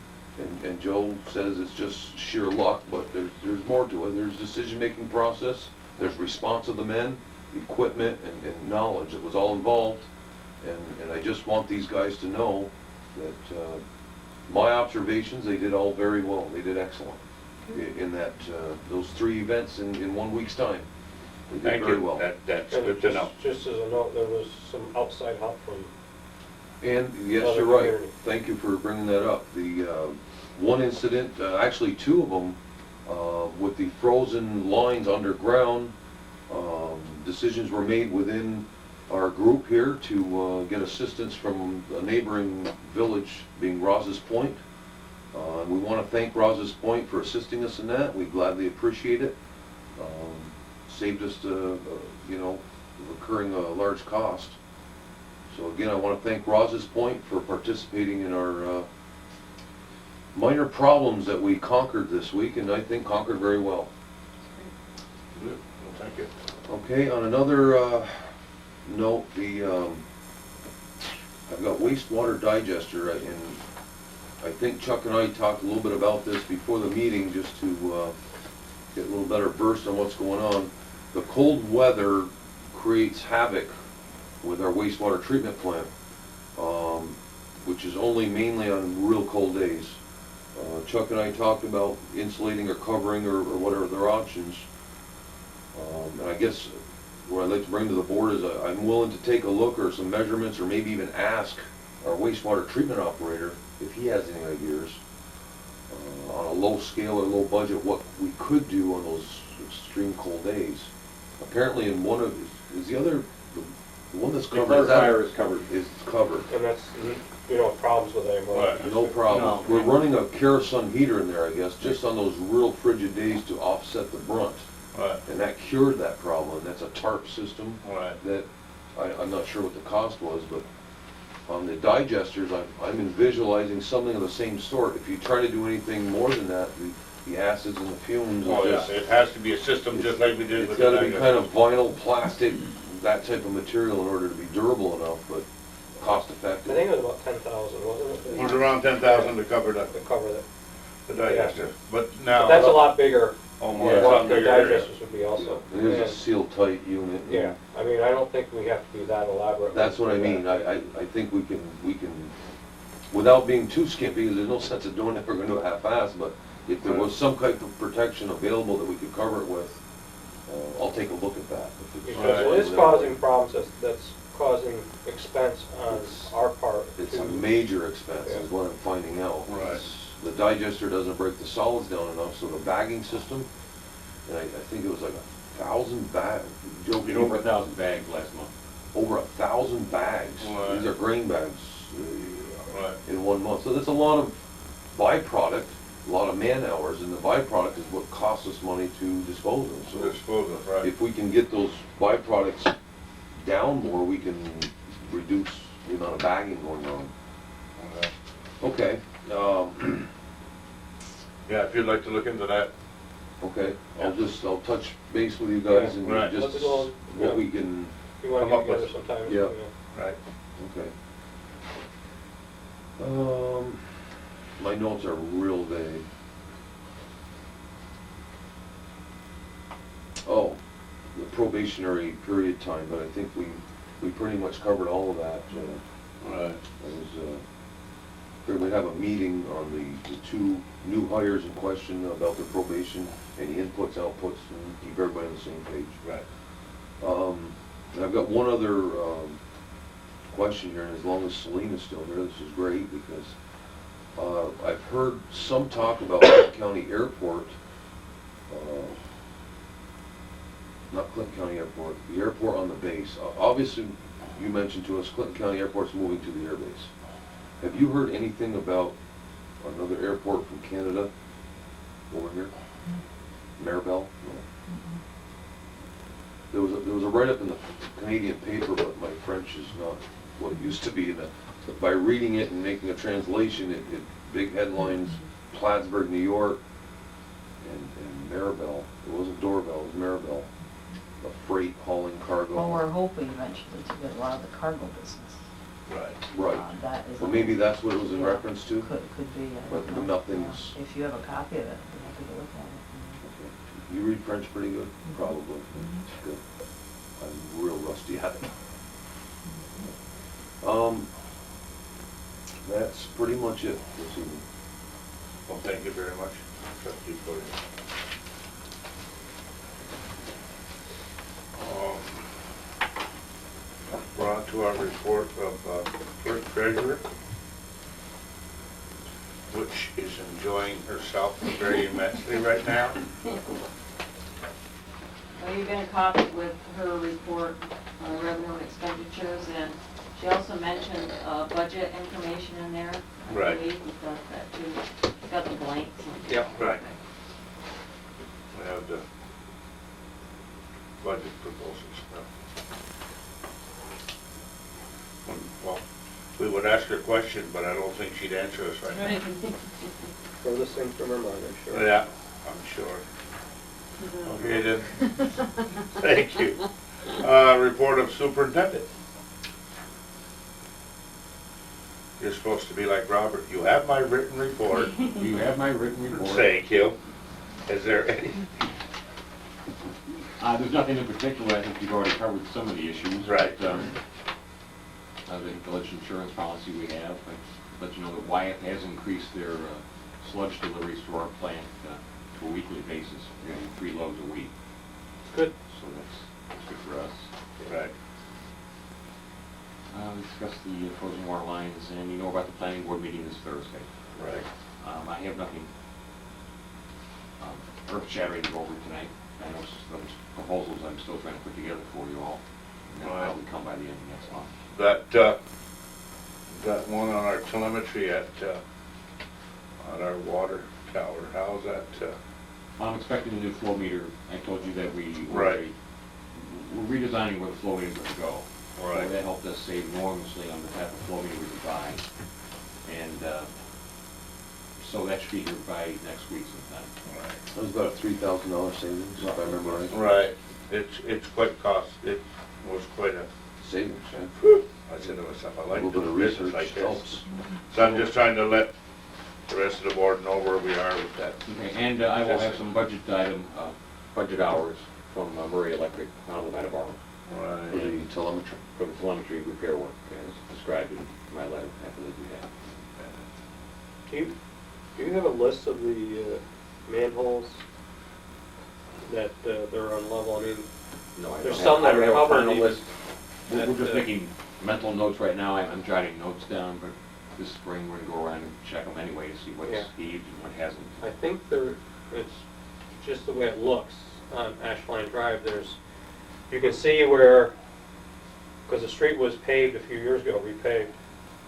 and Joe says it's just sheer luck, but there's more to it. There's decision-making process, there's response of the men, equipment, and knowledge that was all involved. And I just want these guys to know that my observations, they did all very well. They did excellent in that those 3 events in 1 week's time. They did Thank very you. well. That's And good to know. just as a note, there was some outside help from, And yes, Other you're right. community. Thank you for bringing that up. The one incident, actually 2 of them, with the frozen lines underground, decisions were made within our group here to get assistance from a neighboring village, being Rouse's Point. We want to thank Rouse's Point for assisting us in that. We gladly appreciate it. Saved us, incurring a large cost. So again, I want to thank Rouse's Point for participating in our minor problems that we conquered this week, and I think conquered very well. Good. Well, thank you. Okay, on another note, I've got wastewater digester, and I think Chuck and I talked a little bit about this before the meeting, just to get a little better versed on what's going on. The cold weather creates havoc with our wastewater treatment plant, which is only mainly on real cold days. Chuck and I talked about insulating or covering or whatever their options. And I guess what I'd like to bring to the board is I'm willing to take a look or some measurements, or maybe even ask our wastewater treatment operator if he has any ideas on a low scale or low budget what we could do on those extreme cold days. Apparently in one of, is the other, the one that's The covered, clarifier is covered. is covered. and that's, problems with it anymore. Right. No problem. No. We're running a kerosene heater in there, I guess, just on those real frigid days to offset the brunt. Right. And that cured that problem. That's a tarp system Right. that, I'm not sure what the cost was, but on the digesters, I'm visualizing something of the same sort. If you try to do anything more than that, the acids and the fumes will Oh, yeah, just, it has to be a system just like we did it's with the gotta be digester. kind of vinyl, plastic, that type of material in order to be durable enough, but cost I effective. think it was about 10,000, wasn't it? It was around 10,000 to cover To cover that. the digester, but now. But that's a lot bigger Oh, than more, it's a what lot the bigger area. digesters would be also. It is a And- sealed tight unit. and Yeah, I mean, I don't think we have to be that elaborate. That's what I mean. I think we can, without being too skimpy, because there's no sense of doing it, we're gonna do it half-assed, but if there was some type of protection available that we could cover it with, I'll take a look at that. If it's- Because it is causing problems, that's causing expense on our part. It's a to- major expense, is what I'm finding out. Right. The digester doesn't break the solids down enough, so the bagging system, and I think it was like 1,000 bags. Joe, We did over 1,000 bags last month. over 1,000 bags. Right. These are grain bags. Right. In 1 month. So that's a lot of byproduct, a lot of man hours, and the byproduct is what costs us money to dispose of. So So disposal, right. if we can get those byproducts down more, we can reduce the amount of bagging going on. Okay. Okay, Yeah, if you'd like to look into that. okay, I'll touch base with you guys and Right. just Let us know, what yeah. we can, You wanna Come get up with- together sometime? Yeah. Right. okay. My notes are real vague. Oh, the probationary period time, but I think we pretty much covered all of that. Right. It was, figured we'd have a meeting on the two new hires in question about their probation, any inputs, outputs, and keep everybody on the same page. Right. And I've got one other question here, and as long as Selena's still here, this is great, because I've heard some talk about Clinton County Airport, not Clinton County Airport, the airport on the base. Obviously, you mentioned to us Clinton County Airport's moving to the air base. Have you heard anything about another airport from Canada over here? Maribel? No. There was a write-up in the Canadian paper, but my French is not what it used to be. And by reading it and making a translation, it big headlines, Plattsburgh, New York, and Maribel. It wasn't Doorbell, it was Maribel. A freight hauling cargo. Well, we're hoping eventually to get a lot of the cargo business. Right. Right. That is. Well, maybe that's what it was in Yeah, reference to? Could be, I But don't know. nothing's- If you have a copy of it, I'd be happy to look at it. You read French pretty good? Mhm. Probably. Good. I'm real rusty at it. That's pretty much it this evening. Well, thank you very much, Trustee Corey. We're on to our report of clerk treasurer, which is enjoying herself very immensely right now. Well, you've been a copy with her report on revenue and expenditures, and she also mentioned budget information in there. Right. I believe we've got that too. We've got the blanks. Yep. Right. We have the budget proposals now. Well, we would ask her a question, but I don't think she'd answer us right now. Furthest thing from her mind, I'm sure. Yeah, I'm sure. Okay then. Thank you. Report of superintendent. You're supposed to be like Robert. You have my written report. You have my written report. Thank you. Is there any? There's nothing in particular. I think you've already covered some of the issues. Right. But, the village insurance policy we have, I'd let you know that Wyatt has increased their sludge deliveries to our plant to a weekly basis. We're getting 3 loads a week. Good. So that's good for us. Right. We discussed the frozen water lines, and you know about the planning board meeting this Thursday. Right. I have nothing earth-shattering to go over tonight. I know those proposals I'm still trying to put together for you all, and they'll Right. probably come by the end of next month. Got one on our telemetry at on our water tower. How's that? I'm expecting a new flow meter. I told you that we're Right. redesigning where the flow meters are to go. Right. So that helped us save enormously on the type of flow meter we could buy. And so that should be here by next week sometime. Right. That was about a $3,000 savings, if I remember right. Right. It's quite cost. It was quite a. Savings, yeah. I said to myself, I A like little bit doing of business research like this. helps. So I'm just trying to let the rest of the board know where we are with that. Okay, and I will have some budget hours from Murray Electric on the night of our, For the telemetry. for the telemetry repair work as described in my letter, I believe you have. Do you have a list of the manholes that they're on level? I mean, No, I There's don't some that have, I are don't have a covered final even list. We're just at, making mental notes right now. I'm jotting notes down, but this spring we're gonna go around and check them anyway to see what's Yeah. heaved and what hasn't. I think it's just the way it looks on Ashline Drive. You can see where, because the street was paved a few years ago, repaved,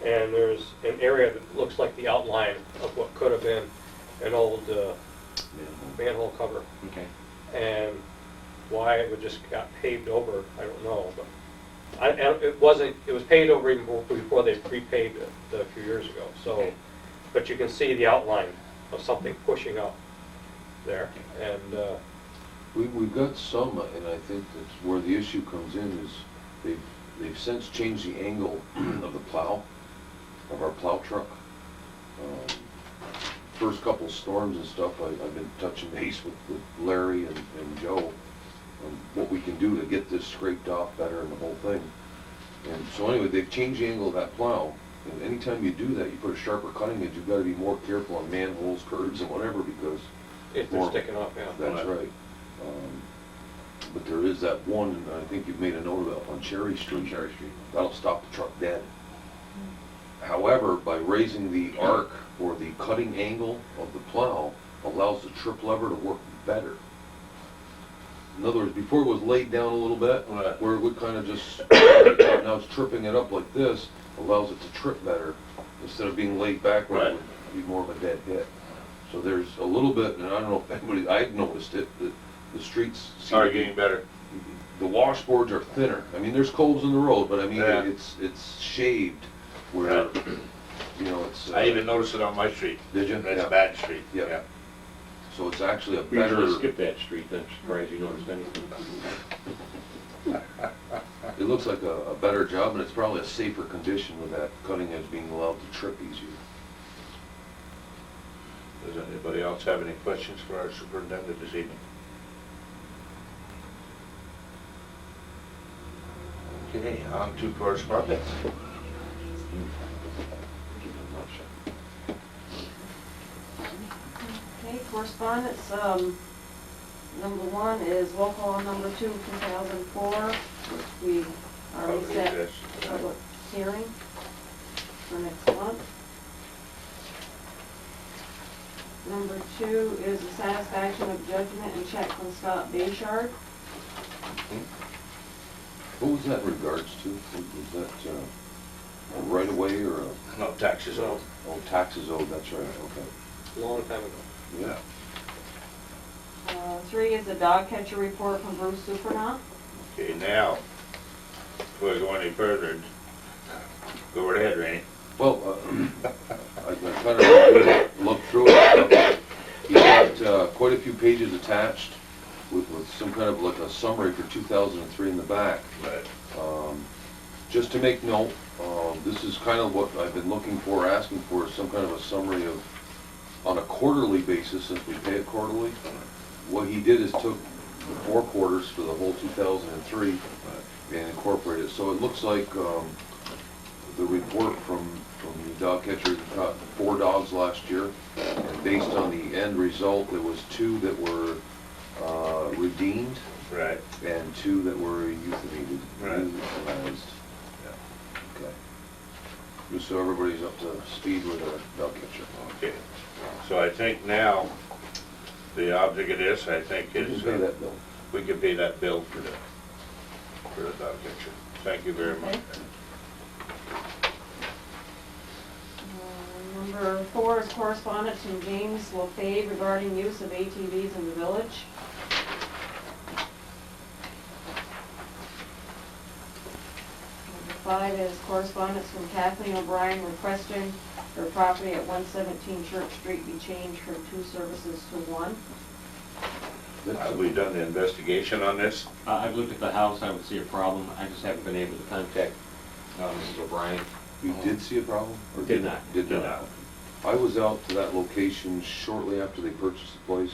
and there's an area that looks like the outline of what could have been an old manhole cover. Okay. And why it would just got paved over, I don't know, but it was paved over even before they repaved it a few years ago, so, Okay. but you can see the outline of something pushing up there, and, We've got some, and I think that's where the issue comes in, is they've since changed the angle of the plow, of our plow truck. first couple storms and stuff, I've been touching base with Larry and Joe on what we can do to get this scraped off better and the whole thing. And so anyway, they've changed the angle of that plow. And anytime you do that, you put a sharper cutting edge, you've got to be more careful on manholes, curbs, and whatever, because If they're sticking up, yeah. that's right. But there is that one, and I think you've made a note of it, on Cherry Street. Cherry Street. That'll stop the truck dead. However, by raising the arc or the cutting angle of the plow, allows the trip lever to work better. In other words, before it was laid down a little bit, Right. where it would kind of just, now it's tripping it up like this, allows it to trip better, instead of being laid back where it Right. would be more of a dead hit. So there's a little bit, and I don't know if anybody, I've noticed it, that the streets seem Are to be- getting better. the washboards are thinner. I mean, there's coves in the road, but I mean, Yeah. it's shaved where, you know, it's. I even noticed it on my street. Did you? That's Yeah. a bad street. Yeah. So it's actually a We usually better, skip that street, I'm surprised you noticed anything. it looks like a better job, and it's probably a safer condition with that cutting edge being allowed to trip easier. Does anybody else have any questions for our superintendent this evening? Okay, on to correspondence. Okay, correspondence, number one is local law number 2, 2004, which we already Public set interest. public hearing for next month. Number 2 is the satisfaction of judgment and check from Scott Bayshard. What was that in regards to? Was that a right of way or a, No taxes owed. oh, taxes owed, that's right, okay. Long time ago. Yeah. 3 is the dog catcher report from Bruce Supernaut. Okay, now, before I go any further, go right ahead, Randy. Well, I kind of looked through it. He got quite a few pages attached with some kind of like a summary for 2003 in the back. Right. Just to make note, this is kind of what I've been looking for, asking for, some kind of a summary of, on a quarterly basis, since we pay it quarterly. What he did is took the 4 quarters for the whole 2003 and incorporated it. So it looks like the report from the dog catcher caught 4 dogs last year, and based on the end result, there was 2 that were redeemed Right. and 2 that were euthanized. Right. Euthanized. Yeah. Okay. Just so everybody's up to speed with a dog catcher. Okay. So I think now, the object of this, I think, You can is pay that bill. we can pay that bill for the dog catcher. Thank you very much. Number 4 is correspondence from James LaFave regarding use of ATVs in the village. Number 5 is correspondence from Kathleen O'Brien requesting her property at 117 Church Street be changed from 2 services to 1. Have we done the investigation on this? I've looked at the house, I would see a problem, I just haven't been able to contact Mrs. O'Brien. You did see a problem? Or Did not. Did Did not. not. I was out to that location shortly after they purchased the place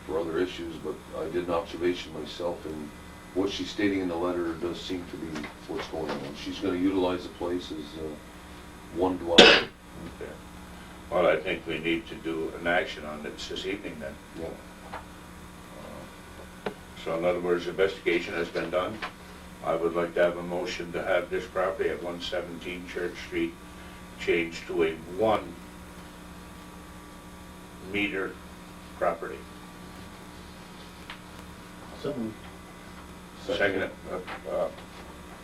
for other issues, but I did an observation myself, and what she's stating in the letter does seem to be what's going on. She's going to utilize the place as one dwelling. Okay. Well, I think we need to do an action on this evening then. Yeah. So in other words, investigation has been done. I would like to have a motion to have this property at 117 Church Street changed to a 1 meter property. Someone, Second,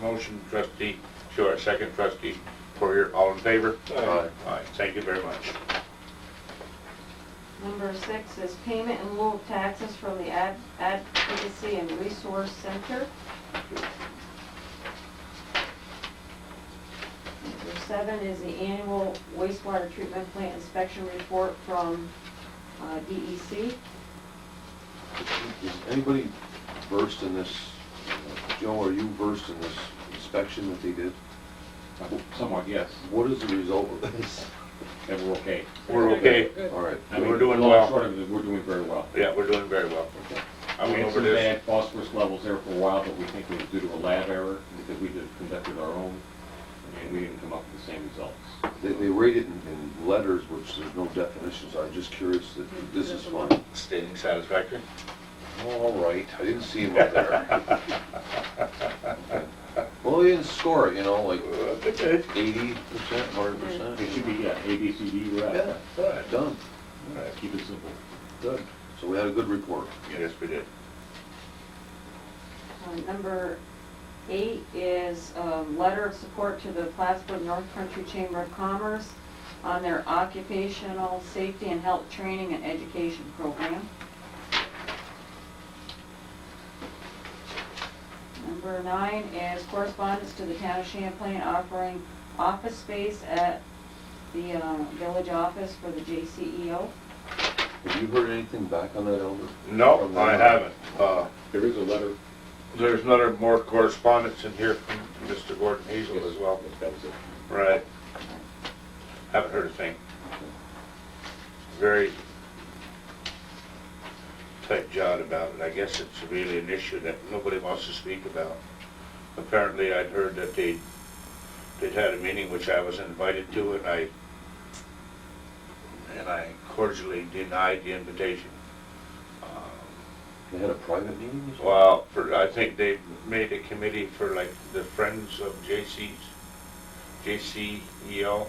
motion trustee, sure, second trustee Poirier, all in favor? Aye. Aye, thank you very much. Number 6 is payment in lieu of taxes from the Advocacy and Resource Center. Number 7 is the annual wastewater treatment plant inspection report from DEC. Is anybody versed in this? Joe, are you versed in this inspection that they did? Somewhat, yes. What is the result of this? And we're okay. We're okay. Good. All right. I mean, We're doing long well. Short of it, we're doing very well. Yeah, we're doing very well. Okay. I We went had over some this. bad phosphorus levels there for a while, but we think it was due to a lab error because we just conducted our own, and we didn't come up with the same results. They rate it in letters, which there's no definitions. I'm just curious that this is fine. Stating satisfactory. All right, I didn't see him up there. Well, he didn't score it, you know, like Okay. 80%, 100%. It should be, yeah, A, B, C, D, we're Yeah, at. done. All right. Keep it simple. Good. So we had a good report. Yes, we did. Number 8 is a letter of support to the Plattsburgh North Country Chamber of Commerce on their occupational safety and health training and education program. Number 9 is correspondence to the town of Champlain offering office space at the village office for the JCEO. Have you heard anything back on that, Albert? No, From I them? haven't. There is a letter. There's another more correspondence in here from Mr. Gordon Hazel as well. Yes, that was it. Right. Haven't heard a thing. Very tight jot about it. I guess it's really an issue that nobody wants to speak about. Apparently, I'd heard that they'd had a meeting which I was invited to, and I cordially denied the invitation. They had a private meeting or something? Well, I think they made a committee for like the Friends of JCEO.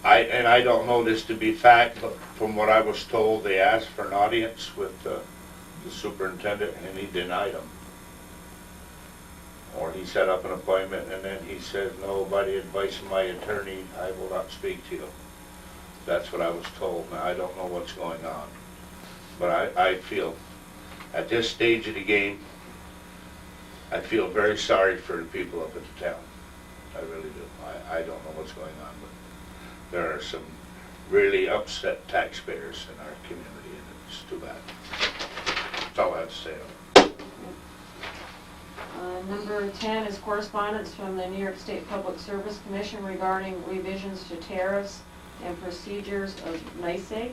And I don't know this to be fact, but from what I was told, they asked for an audience with the superintendent, and he denied them. Or he set up an appointment, and then he said, no, by the advice of my attorney, I will not speak to you. That's what I was told. Now, I don't know what's going on. But I feel, at this stage of the game, I feel very sorry for the people up at the town. I really do. I don't know what's going on, but there are some really upset taxpayers in our community, and it's too bad. That's all I have to say on it. Number 10 is correspondence from the New York State Public Service Commission regarding revisions to tariffs and procedures of NYSEG.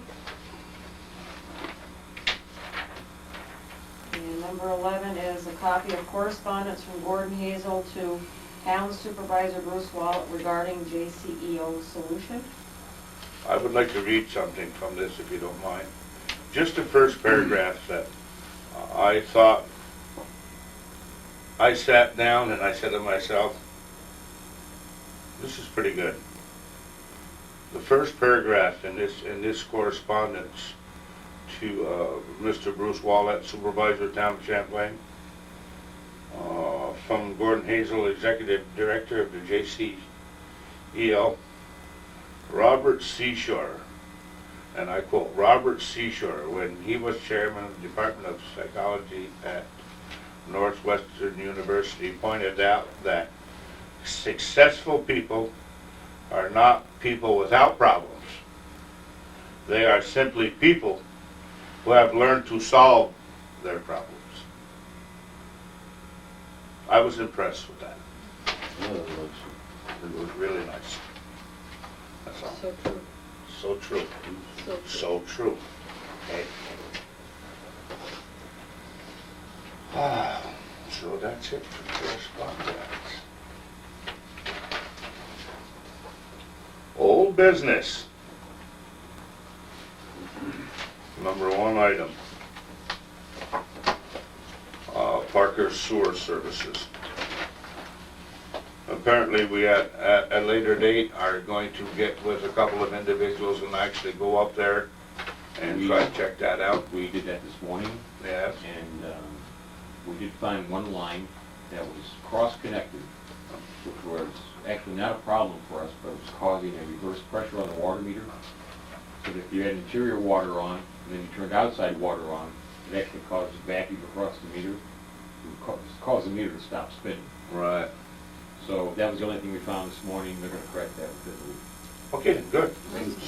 And number 11 is a copy of correspondence from Gordon Hazel to Town Supervisor Bruce Wallet regarding JCEO solution. I would like to read something from this, if you don't mind. Just the first paragraph that I thought, I sat down and I said to myself, this is pretty good. The first paragraph in this correspondence to Mr. Bruce Wallet, Supervisor, Town of Champlain, from Gordon Hazel, Executive Director of the JCEO, Robert Seashore, and I quote, Robert Seashore, when he was chairman of the Department of Psychology at Northwestern University, pointed out that successful people are not people without problems. They are simply people who have learned to solve their problems. I was impressed with that. Yeah, that was It was really nice. That's all. So true, So true. so true. So true. Okay. So that's it for correspondence. Old business. Number 1 item. Parker Sewer Services. Apparently we at a later date are going to get with a couple of individuals and actually go up there and try to check that out. We did that this morning, Yes. and we did find one line that was cross-connected, which was actually not a problem for us, but it was causing a reverse pressure on the water meter. So that if you had interior water on, and then you turned outside water on, it actually caused a vacuum across the meter. It would cause the meter to stop spinning. Right. So that was the only thing we found this morning. They're going to correct that within the week. Okay, good.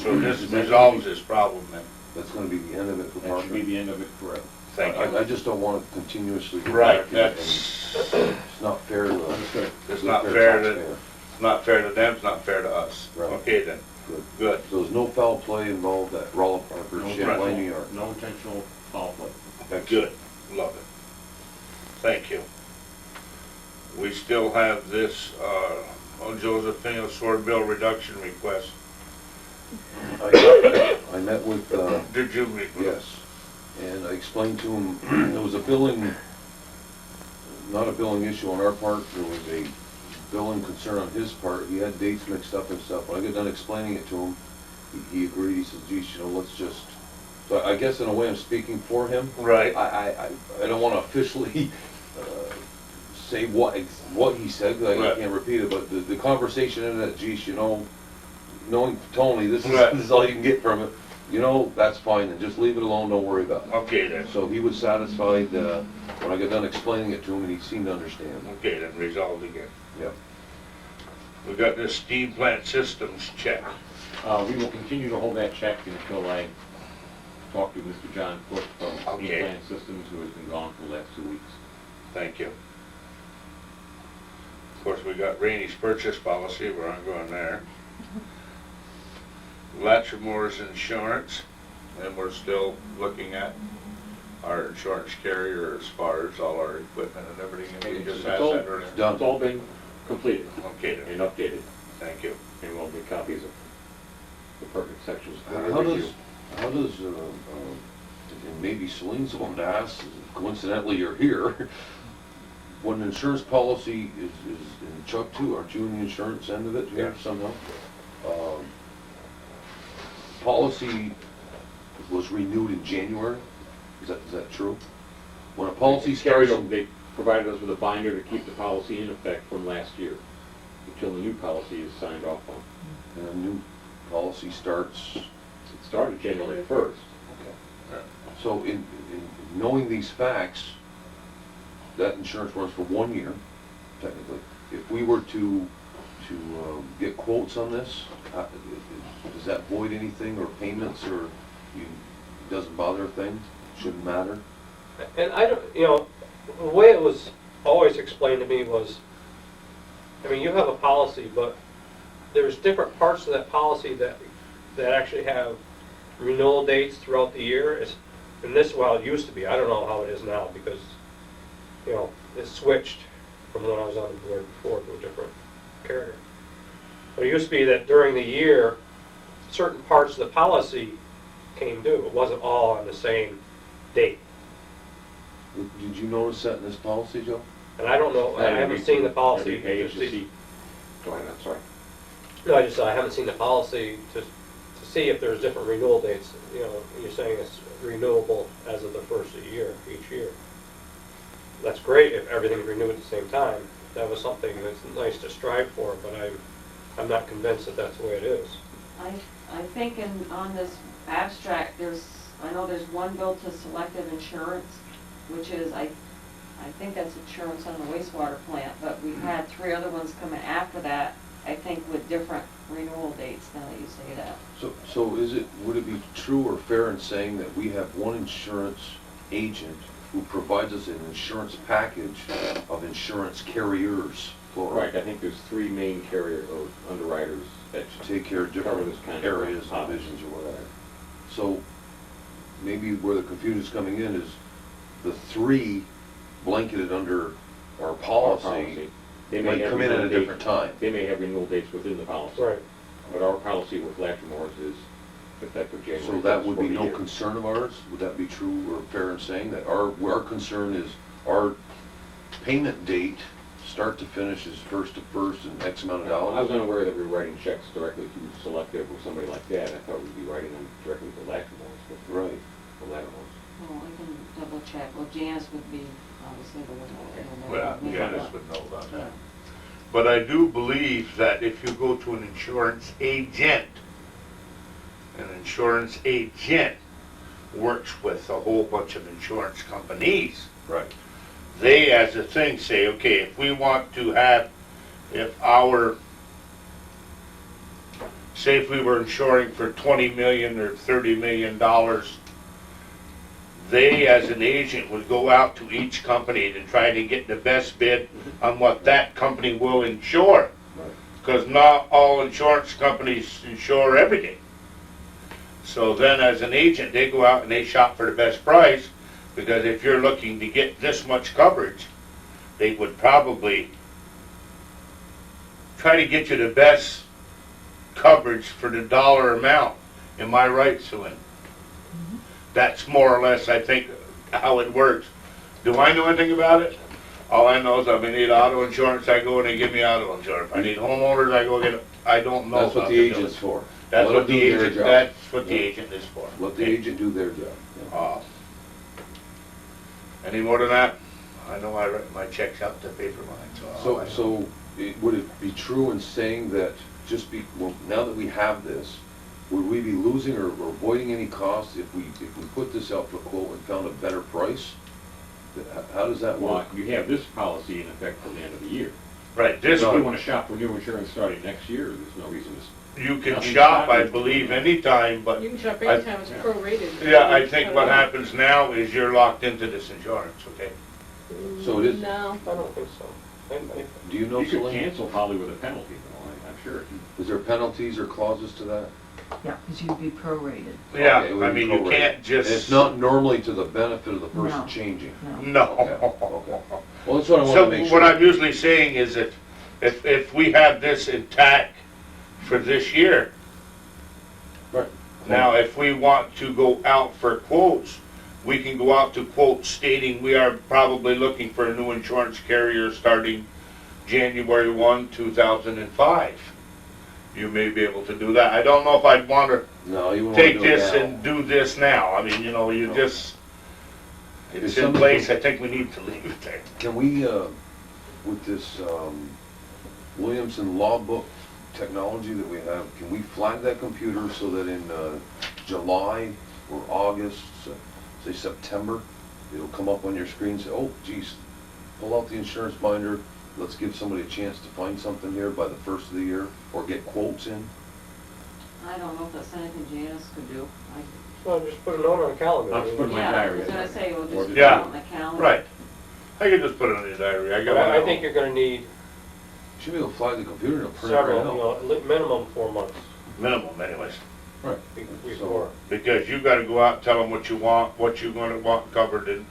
So this resolves this problem then. That's gonna be the end of it for That should be Parker. the end of it forever. Thank you. I just don't want to continuously go Right, back to it, and that's, it's not fair to the. Understood. it's not fair to, taxpayer. Not fair to them, it's not fair to us. Right. Okay then, Good. good. So there's no foul play involved at Rolliff or No Champlain, New intentional- York? No intentional foul play. Good, love it. Thank you. We still have this, on Josephine sword bill reduction request. I met with, Did you meet with? yes, and I explained to him, there was a billing, not a billing issue on our part, there was a billing concern on his part. He had dates mixed up and stuff. When I got done explaining it to him, he agreed. He said, geez, you know, let's just, so I guess in a way I'm speaking for him. Right. I don't want to officially say what he said, because I Right. can't repeat it, but the conversation in it, geez, you know, knowing Tony, this Right. is all you can get from it, you know, that's fine, and just leave it alone, don't worry about it. Okay then, So he was satisfied when I got done explaining it to him, and he seemed to understand. okay then, resolved again. Yep. We got this steam plant systems check. We will continue to hold that check until I talk to Mr. John Cook from Okay. Steam Plant Systems, who has been gone for the last 2 weeks. Thank you. Of course, we got Rainey's purchase policy, we're not going there. Latchmore's insurance, and we're still looking at our insurance carrier as far as all our equipment and everything, and we just asked that earlier. Done. It's all been completed Okay then, and updated, thank you. and we'll get copies of the pertinent sections. for How review. does, and maybe Celine's the one to ask, coincidentally you're here, when an insurance policy is in Chuck too, aren't you in the insurance end of it here Yeah. somehow? Policy was renewed in January, is that true? When a policy Carried starts, over- They provided us with a binder to keep the policy in effect from last year, until the new policy is signed off on. and a new policy starts, It started January 1st. so in knowing these facts, that insurance runs for 1 year, technically. If we were to get quotes on this, does that void anything, or payments, or doesn't bother a thing, shouldn't matter? And I don't, you know, the way it was always explained to me was, I mean, you have a policy, but there's different parts of that policy that actually have renewal dates throughout the year. And this, well, it used to be, I don't know how it is now, because, you know, it switched from when I was on the board before to a different carrier. But it used to be that during the year, certain parts of the policy came due. It wasn't all on the same date. Did you notice that in this policy, Joe? And I don't know, I haven't seen the policy. Every page to to see- see. Go ahead, I'm sorry. No, I haven't seen the policy to see if there's different renewal dates. You know, you're saying it's renewable as of the first of the year, each year. That's great if everything's renewed at the same time. That was something that's nice to strive for, but I'm not convinced that that's the way it is. I think on this abstract, I know there's one bill to selective insurance, which is, I think that's insurance on the wastewater plant, but we've had 3 other ones coming after that, I think with different renewal dates, now that you say that. So would it be true or fair in saying that we have one insurance agent who provides us an insurance package of insurance carriers, plural? Right, I think there's 3 main carrier or underwriters that Take care of Cover different this kind of areas, policy. divisions, or whatever. So maybe where the confusion's coming in is the 3 blanketed under our our policy They might have come in at a renewal different dates- time. They may have renewal dates within the policy. Right. But our policy with Latchmore's is effective January. So that 1st would for be the no year. concern of ours? Would that be true or fair in saying that our concern is our payment date, start to finish, is first to first and X amount of I was dollars? unaware that we were writing checks directly to Selective or somebody like that. I thought we'd be writing them directly to Latchmore's, but Right. the latter ones. Well, I can double check. Well, Janice would be obviously the one that will know. Well, Yeah. Janice would know about Yeah. that. But I do believe that if you go to an insurance agent works with a whole bunch of insurance companies. Right. They, as a thing, say, okay, if we want to have, say if we were insuring for $20 million or $30 million, they, as an agent, would go out to each company to try to get the best bid on what that company will insure. Right. because not all insurance companies insure everything. So then as an agent, they go out and they shop for the best price, because if you're looking to get this much coverage, they would probably try to get you the best coverage for the dollar amount. Am I right, Sue Ann? That's more or less, I think, how it works. Do I know anything about it? All I know is if I need auto insurance, I go and they give me auto insurance. If I need homeowners, I go get it. I don't know That's what about the the agent's village. for. That's Let what them the do their agent, job. that's what the Yeah. agent is for. Let the agent do their job. Yeah. Any more than that? I know I write my checks out to pay for mine, so. Would it be true in saying that well, now that we have this, would we be losing or avoiding any costs if we put this out for quote and found a better price? How does that Well, work? you have this policy in effect till the end of the year. Right, this If you one, want to shop for new insurance starting next year, there's no reason to. you can Nothing shop, I stopping. believe, anytime, but, You can shop I- anytime, it's yeah. prorated. yeah, I think what happens now is you're locked into this insurance, okay? So it is- No. I don't think so. Do you know, You could Celine? cancel probably with a penalty, though, I'm sure. Is there penalties or clauses to that? Yeah, because you'd be prorated. Yeah, Okay, it would I be mean, you prorated. can't And just. it's not normally to the benefit of the person No. changing? No. Okay, No. okay. Well, that's what I want So to make what sure. I'm usually saying is that if we have this intact for this year, Right. now if we want to go out for quotes, we can go out to quotes stating we are probably looking for a new insurance carrier starting January 1, 2005. You may be able to do that. I don't know if I'd want to No, you won't do it take this now. and do this now. I mean, you know, you No. just, If it's in somebody- place, I think we need to leave it there. Can we, with this Williamson law book technology that we have, can we flag that computer so that in July or August, say September, it'll come up on your screen and say, oh, geez, pull out the insurance binder, let's give somebody a chance to find something here by the first of the year, or get quotes in? I don't know if that's anything Janice could do. Well, just put a note on the calendar. I'll just put my Yeah, I diary. was gonna say, we'll just put it Yeah. on the calendar. Right. I can just put it on your diary. I got But I it. think you're gonna need Should be able to flag the computer and it'll print it right several, you out. know, minimum 4 months Minimum anyways. Right. before. Because you gotta go out and tell them what you want, what you're gonna want covered and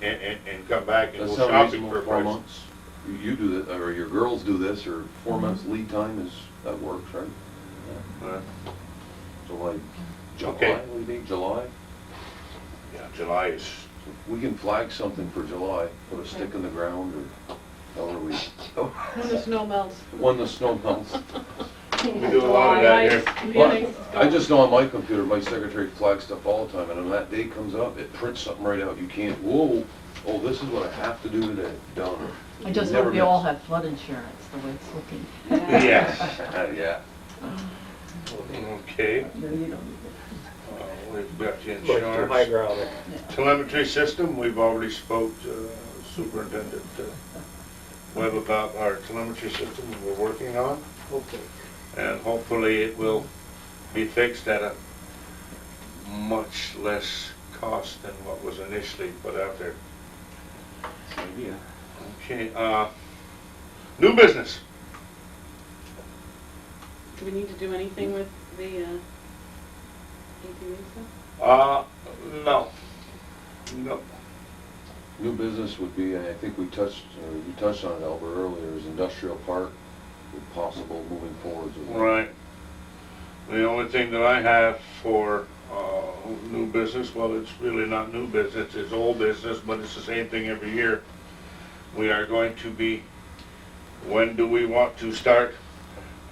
come back and That go sound shopping reasonable, for a 4 price. months? You do that, or your girls do this, or 4 months lead time is, that works, right? Uh, So like July, Okay. we think July? Yeah, July is, We can flag something for July, put a stick in the ground, or however we, When the snow melts. when the snow melts. we do a lot of that here. Feelings I just know on my computer, my secretary flags stuff all the time, and when that day comes up, it prints something right out. You can't, whoa, oh, this is what I have to do today, done. I just Never hope you all miss. have flood insurance, the way it's looking. Yes. Yeah. Okay, No, you don't need we've got the But too high insurance. ground there. Telemetry system, we've already spoke to Superintendent Webb about our telemetry system we're working on. Okay. And hopefully it will be fixed at a much less cost than what was initially put out there. That's the idea. Okay, new business. Do we need to do anything with the ATV stuff? No. No. New business would be, and I think you touched on it, Albert, earlier, is industrial park, with possible moving forwards with that. Right. The only thing that I have for new business, well, it's really not new business, it's old business, but it's the same thing every year. We are going to be, when do we want to start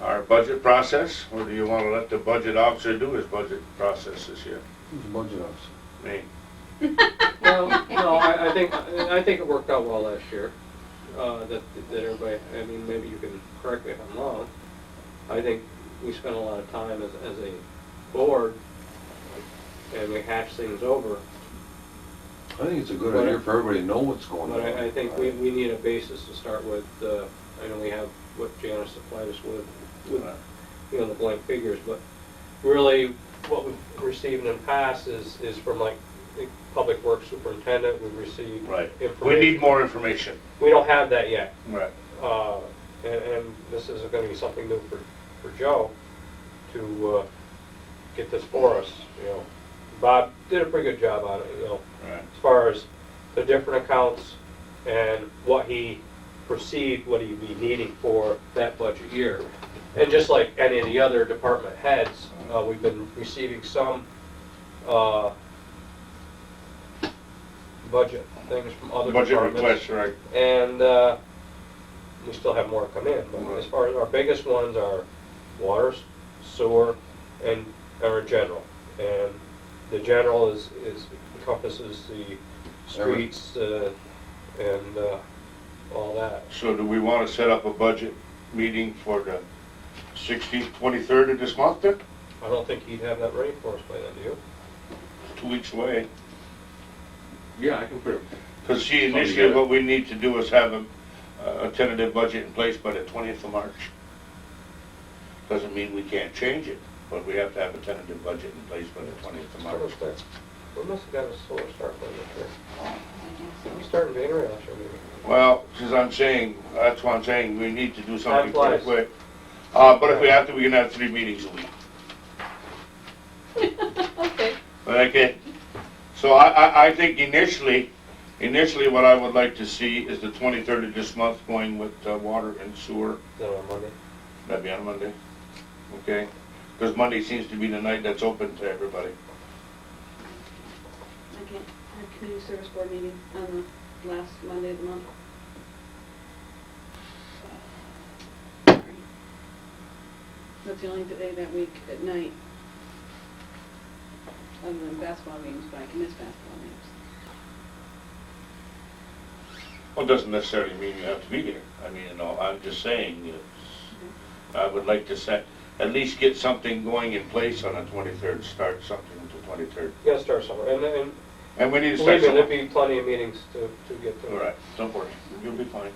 our budget process? Or do you want to let the budget officer do his budget process this year? Who's the budget officer? Me. Well, no, I think it worked out well last year, that everybody, I mean, maybe you can correct me if I'm wrong. I think we spent a lot of time as a board, and we hashed things over. I think it's a good But idea for everybody to know what's going on. But I think we need a basis to start with. I know we have what Janice supplied us with, you know, the blank figures, but really what we've received in the past is from like the Public Works Superintendent, we've received Right. information. We need more information. We don't have that yet. Right. And this is gonna be something new for for Joe to get this for us, you know. Bob did a pretty good job on it, you know, Right. as far as the different accounts and what he perceived what he'd be needing for that budget year. And just like any of the other department heads, we've been receiving some budget things from other Budget departments. requests, right. And we still have more come in, but as far as our biggest ones are water, sewer, and our general. And the general is encompasses the streets and all that. So do we want to set up a budget meeting for the 16th, 23rd of this month then? I don't think he'd have that ready for us by then, do you? 2 weeks away. Yeah, I can put it. Because see, initially what we need to do is have a tentative budget in place by the 20th of March. Doesn't mean we can't change it, but we have to have a tentative budget in place by the 20th of March. We must have got a slower start than this year. We started in January last year, maybe. Well, since I'm saying, that's why I'm saying we need to do something Time pretty flies. quick. But if we have to, we can have 3 meetings a week. Okay. Okay. So I think initially what I would like to see is the 23rd of this month going with water and sewer. Then on Monday. That'd be on a Monday. Okay? Because Monday seems to be the night that's open to everybody. I can't have community service board meeting on the last Monday of the month. Sorry. That's the only day that week at night. Other than basketball games, but I can miss basketball games. Well, it doesn't necessarily mean you have to be here. I mean, you know, I'm just saying, I would like to at least get something going in place on the 23rd, start something with the 23rd. You gotta start somewhere, and And we need to start believe me, there'll somewhere. be plenty of meetings to get to. All right, don't worry, you'll be fine.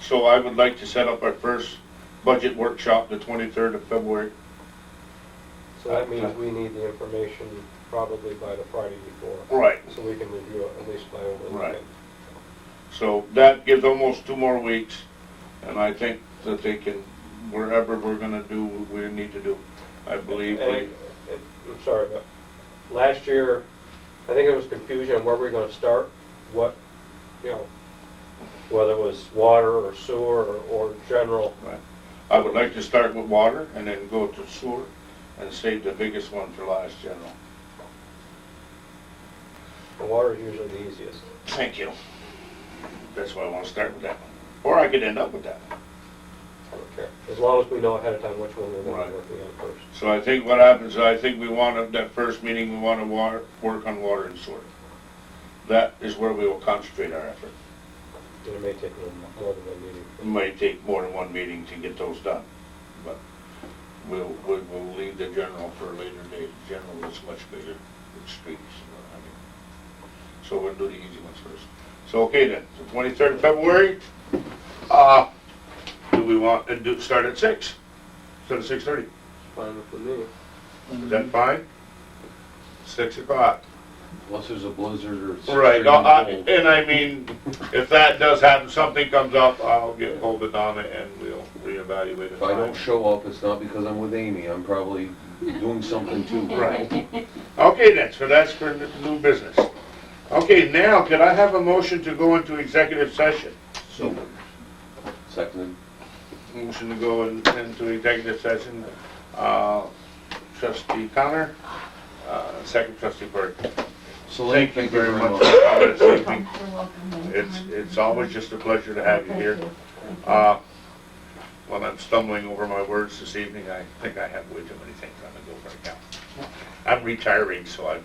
So I would like to set up our first budget workshop the 23rd of February. So that means we need the information probably by the Friday before. Right. So we can review it at least by over the Right. weekend. So that gives almost 2 more weeks, and I think that they can, wherever we're gonna do what we need to do, I believe And I'm sorry, but last year, I think there was confusion on where we were gonna start, what, you know, whether it was water or sewer or general. I would like to start with water and then go to sewer and save the biggest one for last, General. The water is usually the easiest. Thank you. That's why I want to start with that one. Or I could end up with that one. I don't care. As long as we know ahead of time which one we're gonna Right. be working on first. So I think what happens, I think we want to, that first meeting, we want to work on water and sewer. That is where we will concentrate our effort. And it may take a little more than one meeting. It may take more than one meeting to get those done, but we'll leave the general for a later date. General is much bigger with streets, I mean. So we'll do the easy ones first. So, okay then, the 23rd of February, do we want to start at 6 instead of 6:30? Fine with me. Is that fine? 6 o'clock. Unless there's a blizzard or. Right, no, extreme cold. and I mean, if that does happen, something comes up, I'll get hold of Donna and we'll reevaluate it. If I don't show up, it's not because I'm with Amy, I'm probably doing something too. Right. Okay then, so that's for new business. Okay, now, could I have a motion to go into executive session? So, seconded. Motion to go into executive session, trustee Connor, second trustee Burke. So Thank you very much for coming this evening. It's always just a pleasure to have you here. When I'm stumbling over my words this evening, I think I have way too many things on the go right now. I'm retiring, so I'm,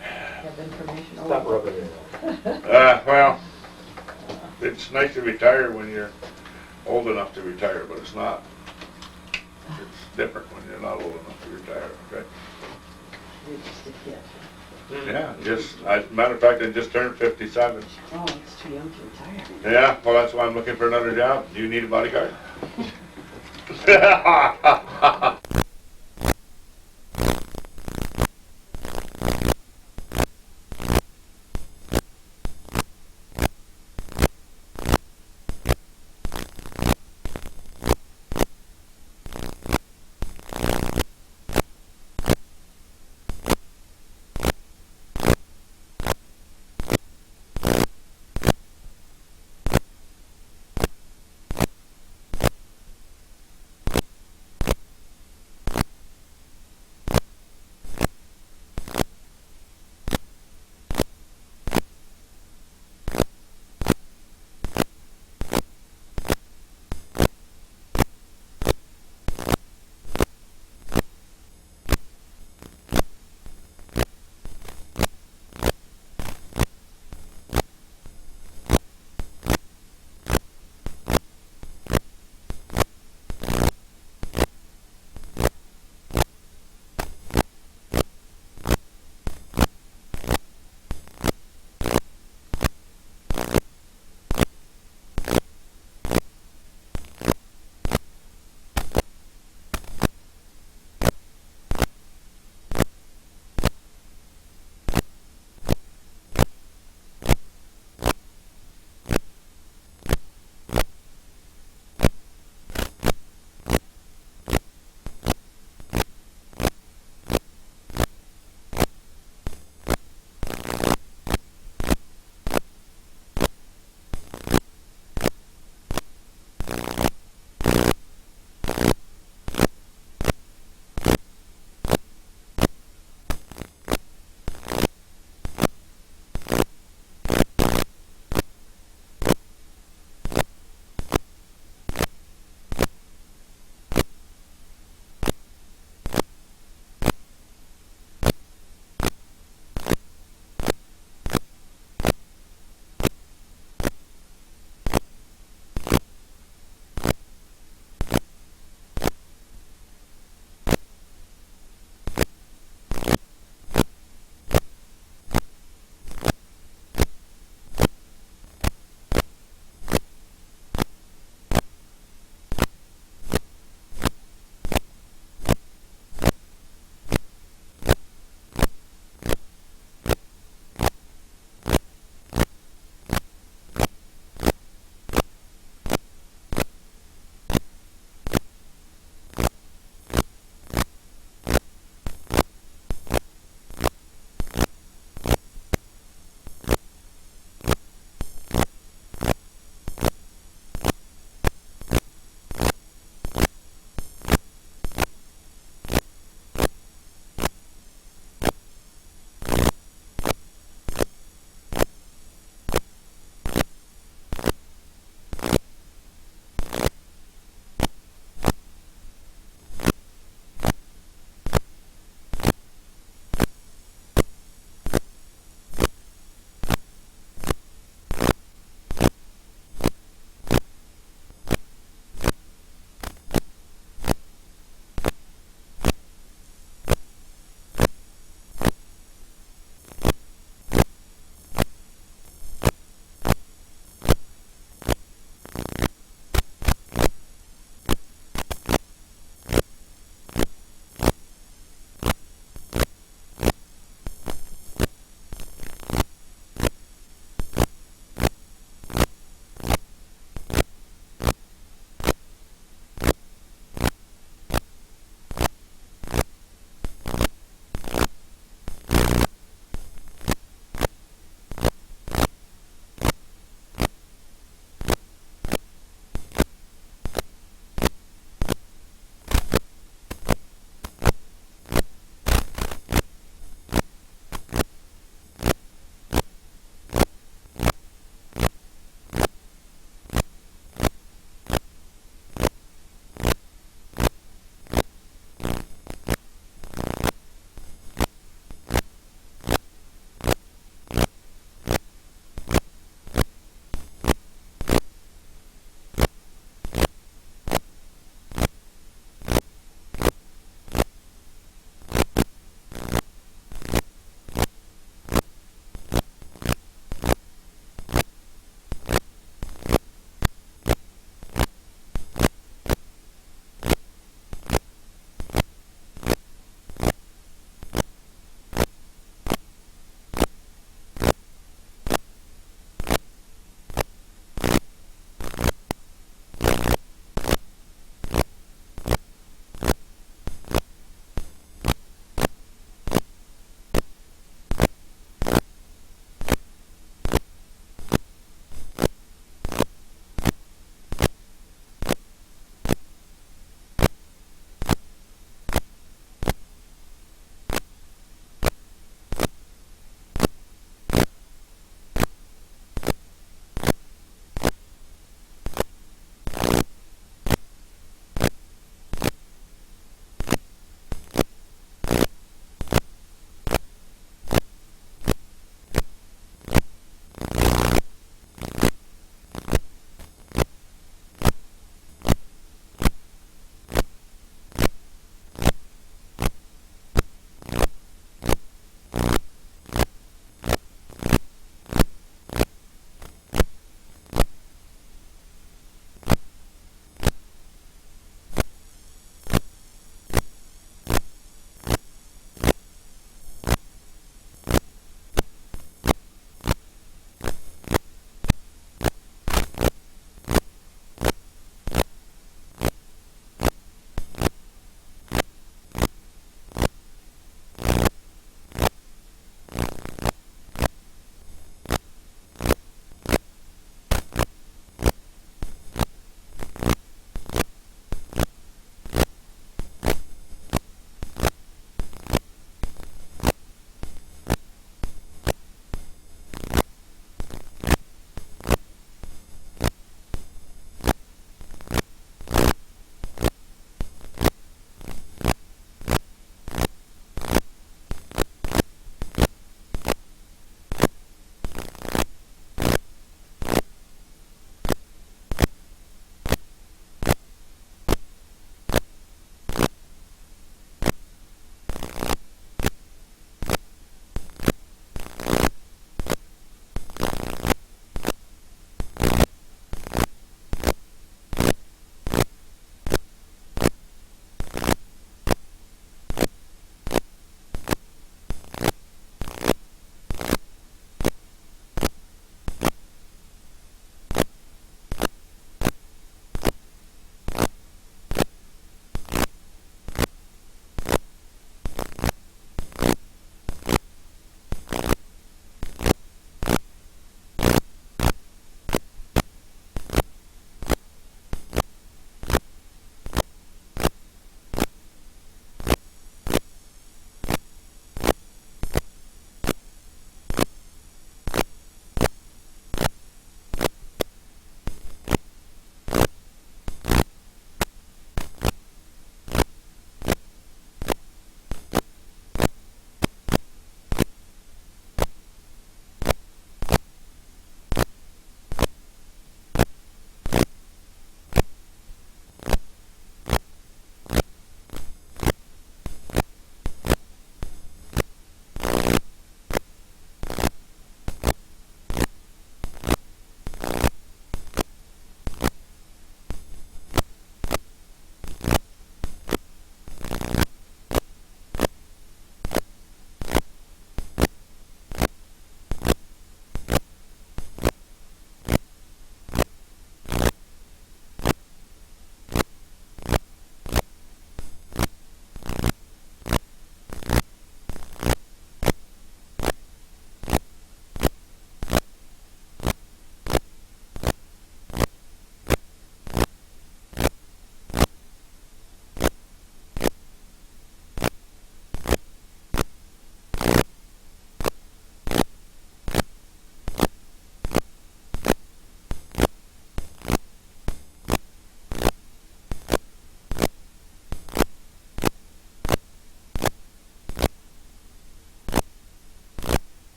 Have information Stop over. rubbing it. well, it's nice to retire when you're old enough to retire, but it's not. It's different when you're not old enough to retire, okay? You're just a kid. Yeah, matter of fact, I just turned 57. Oh, it's too young to retire. Yeah, well, that's why I'm looking for another job. Do you need a bodyguard?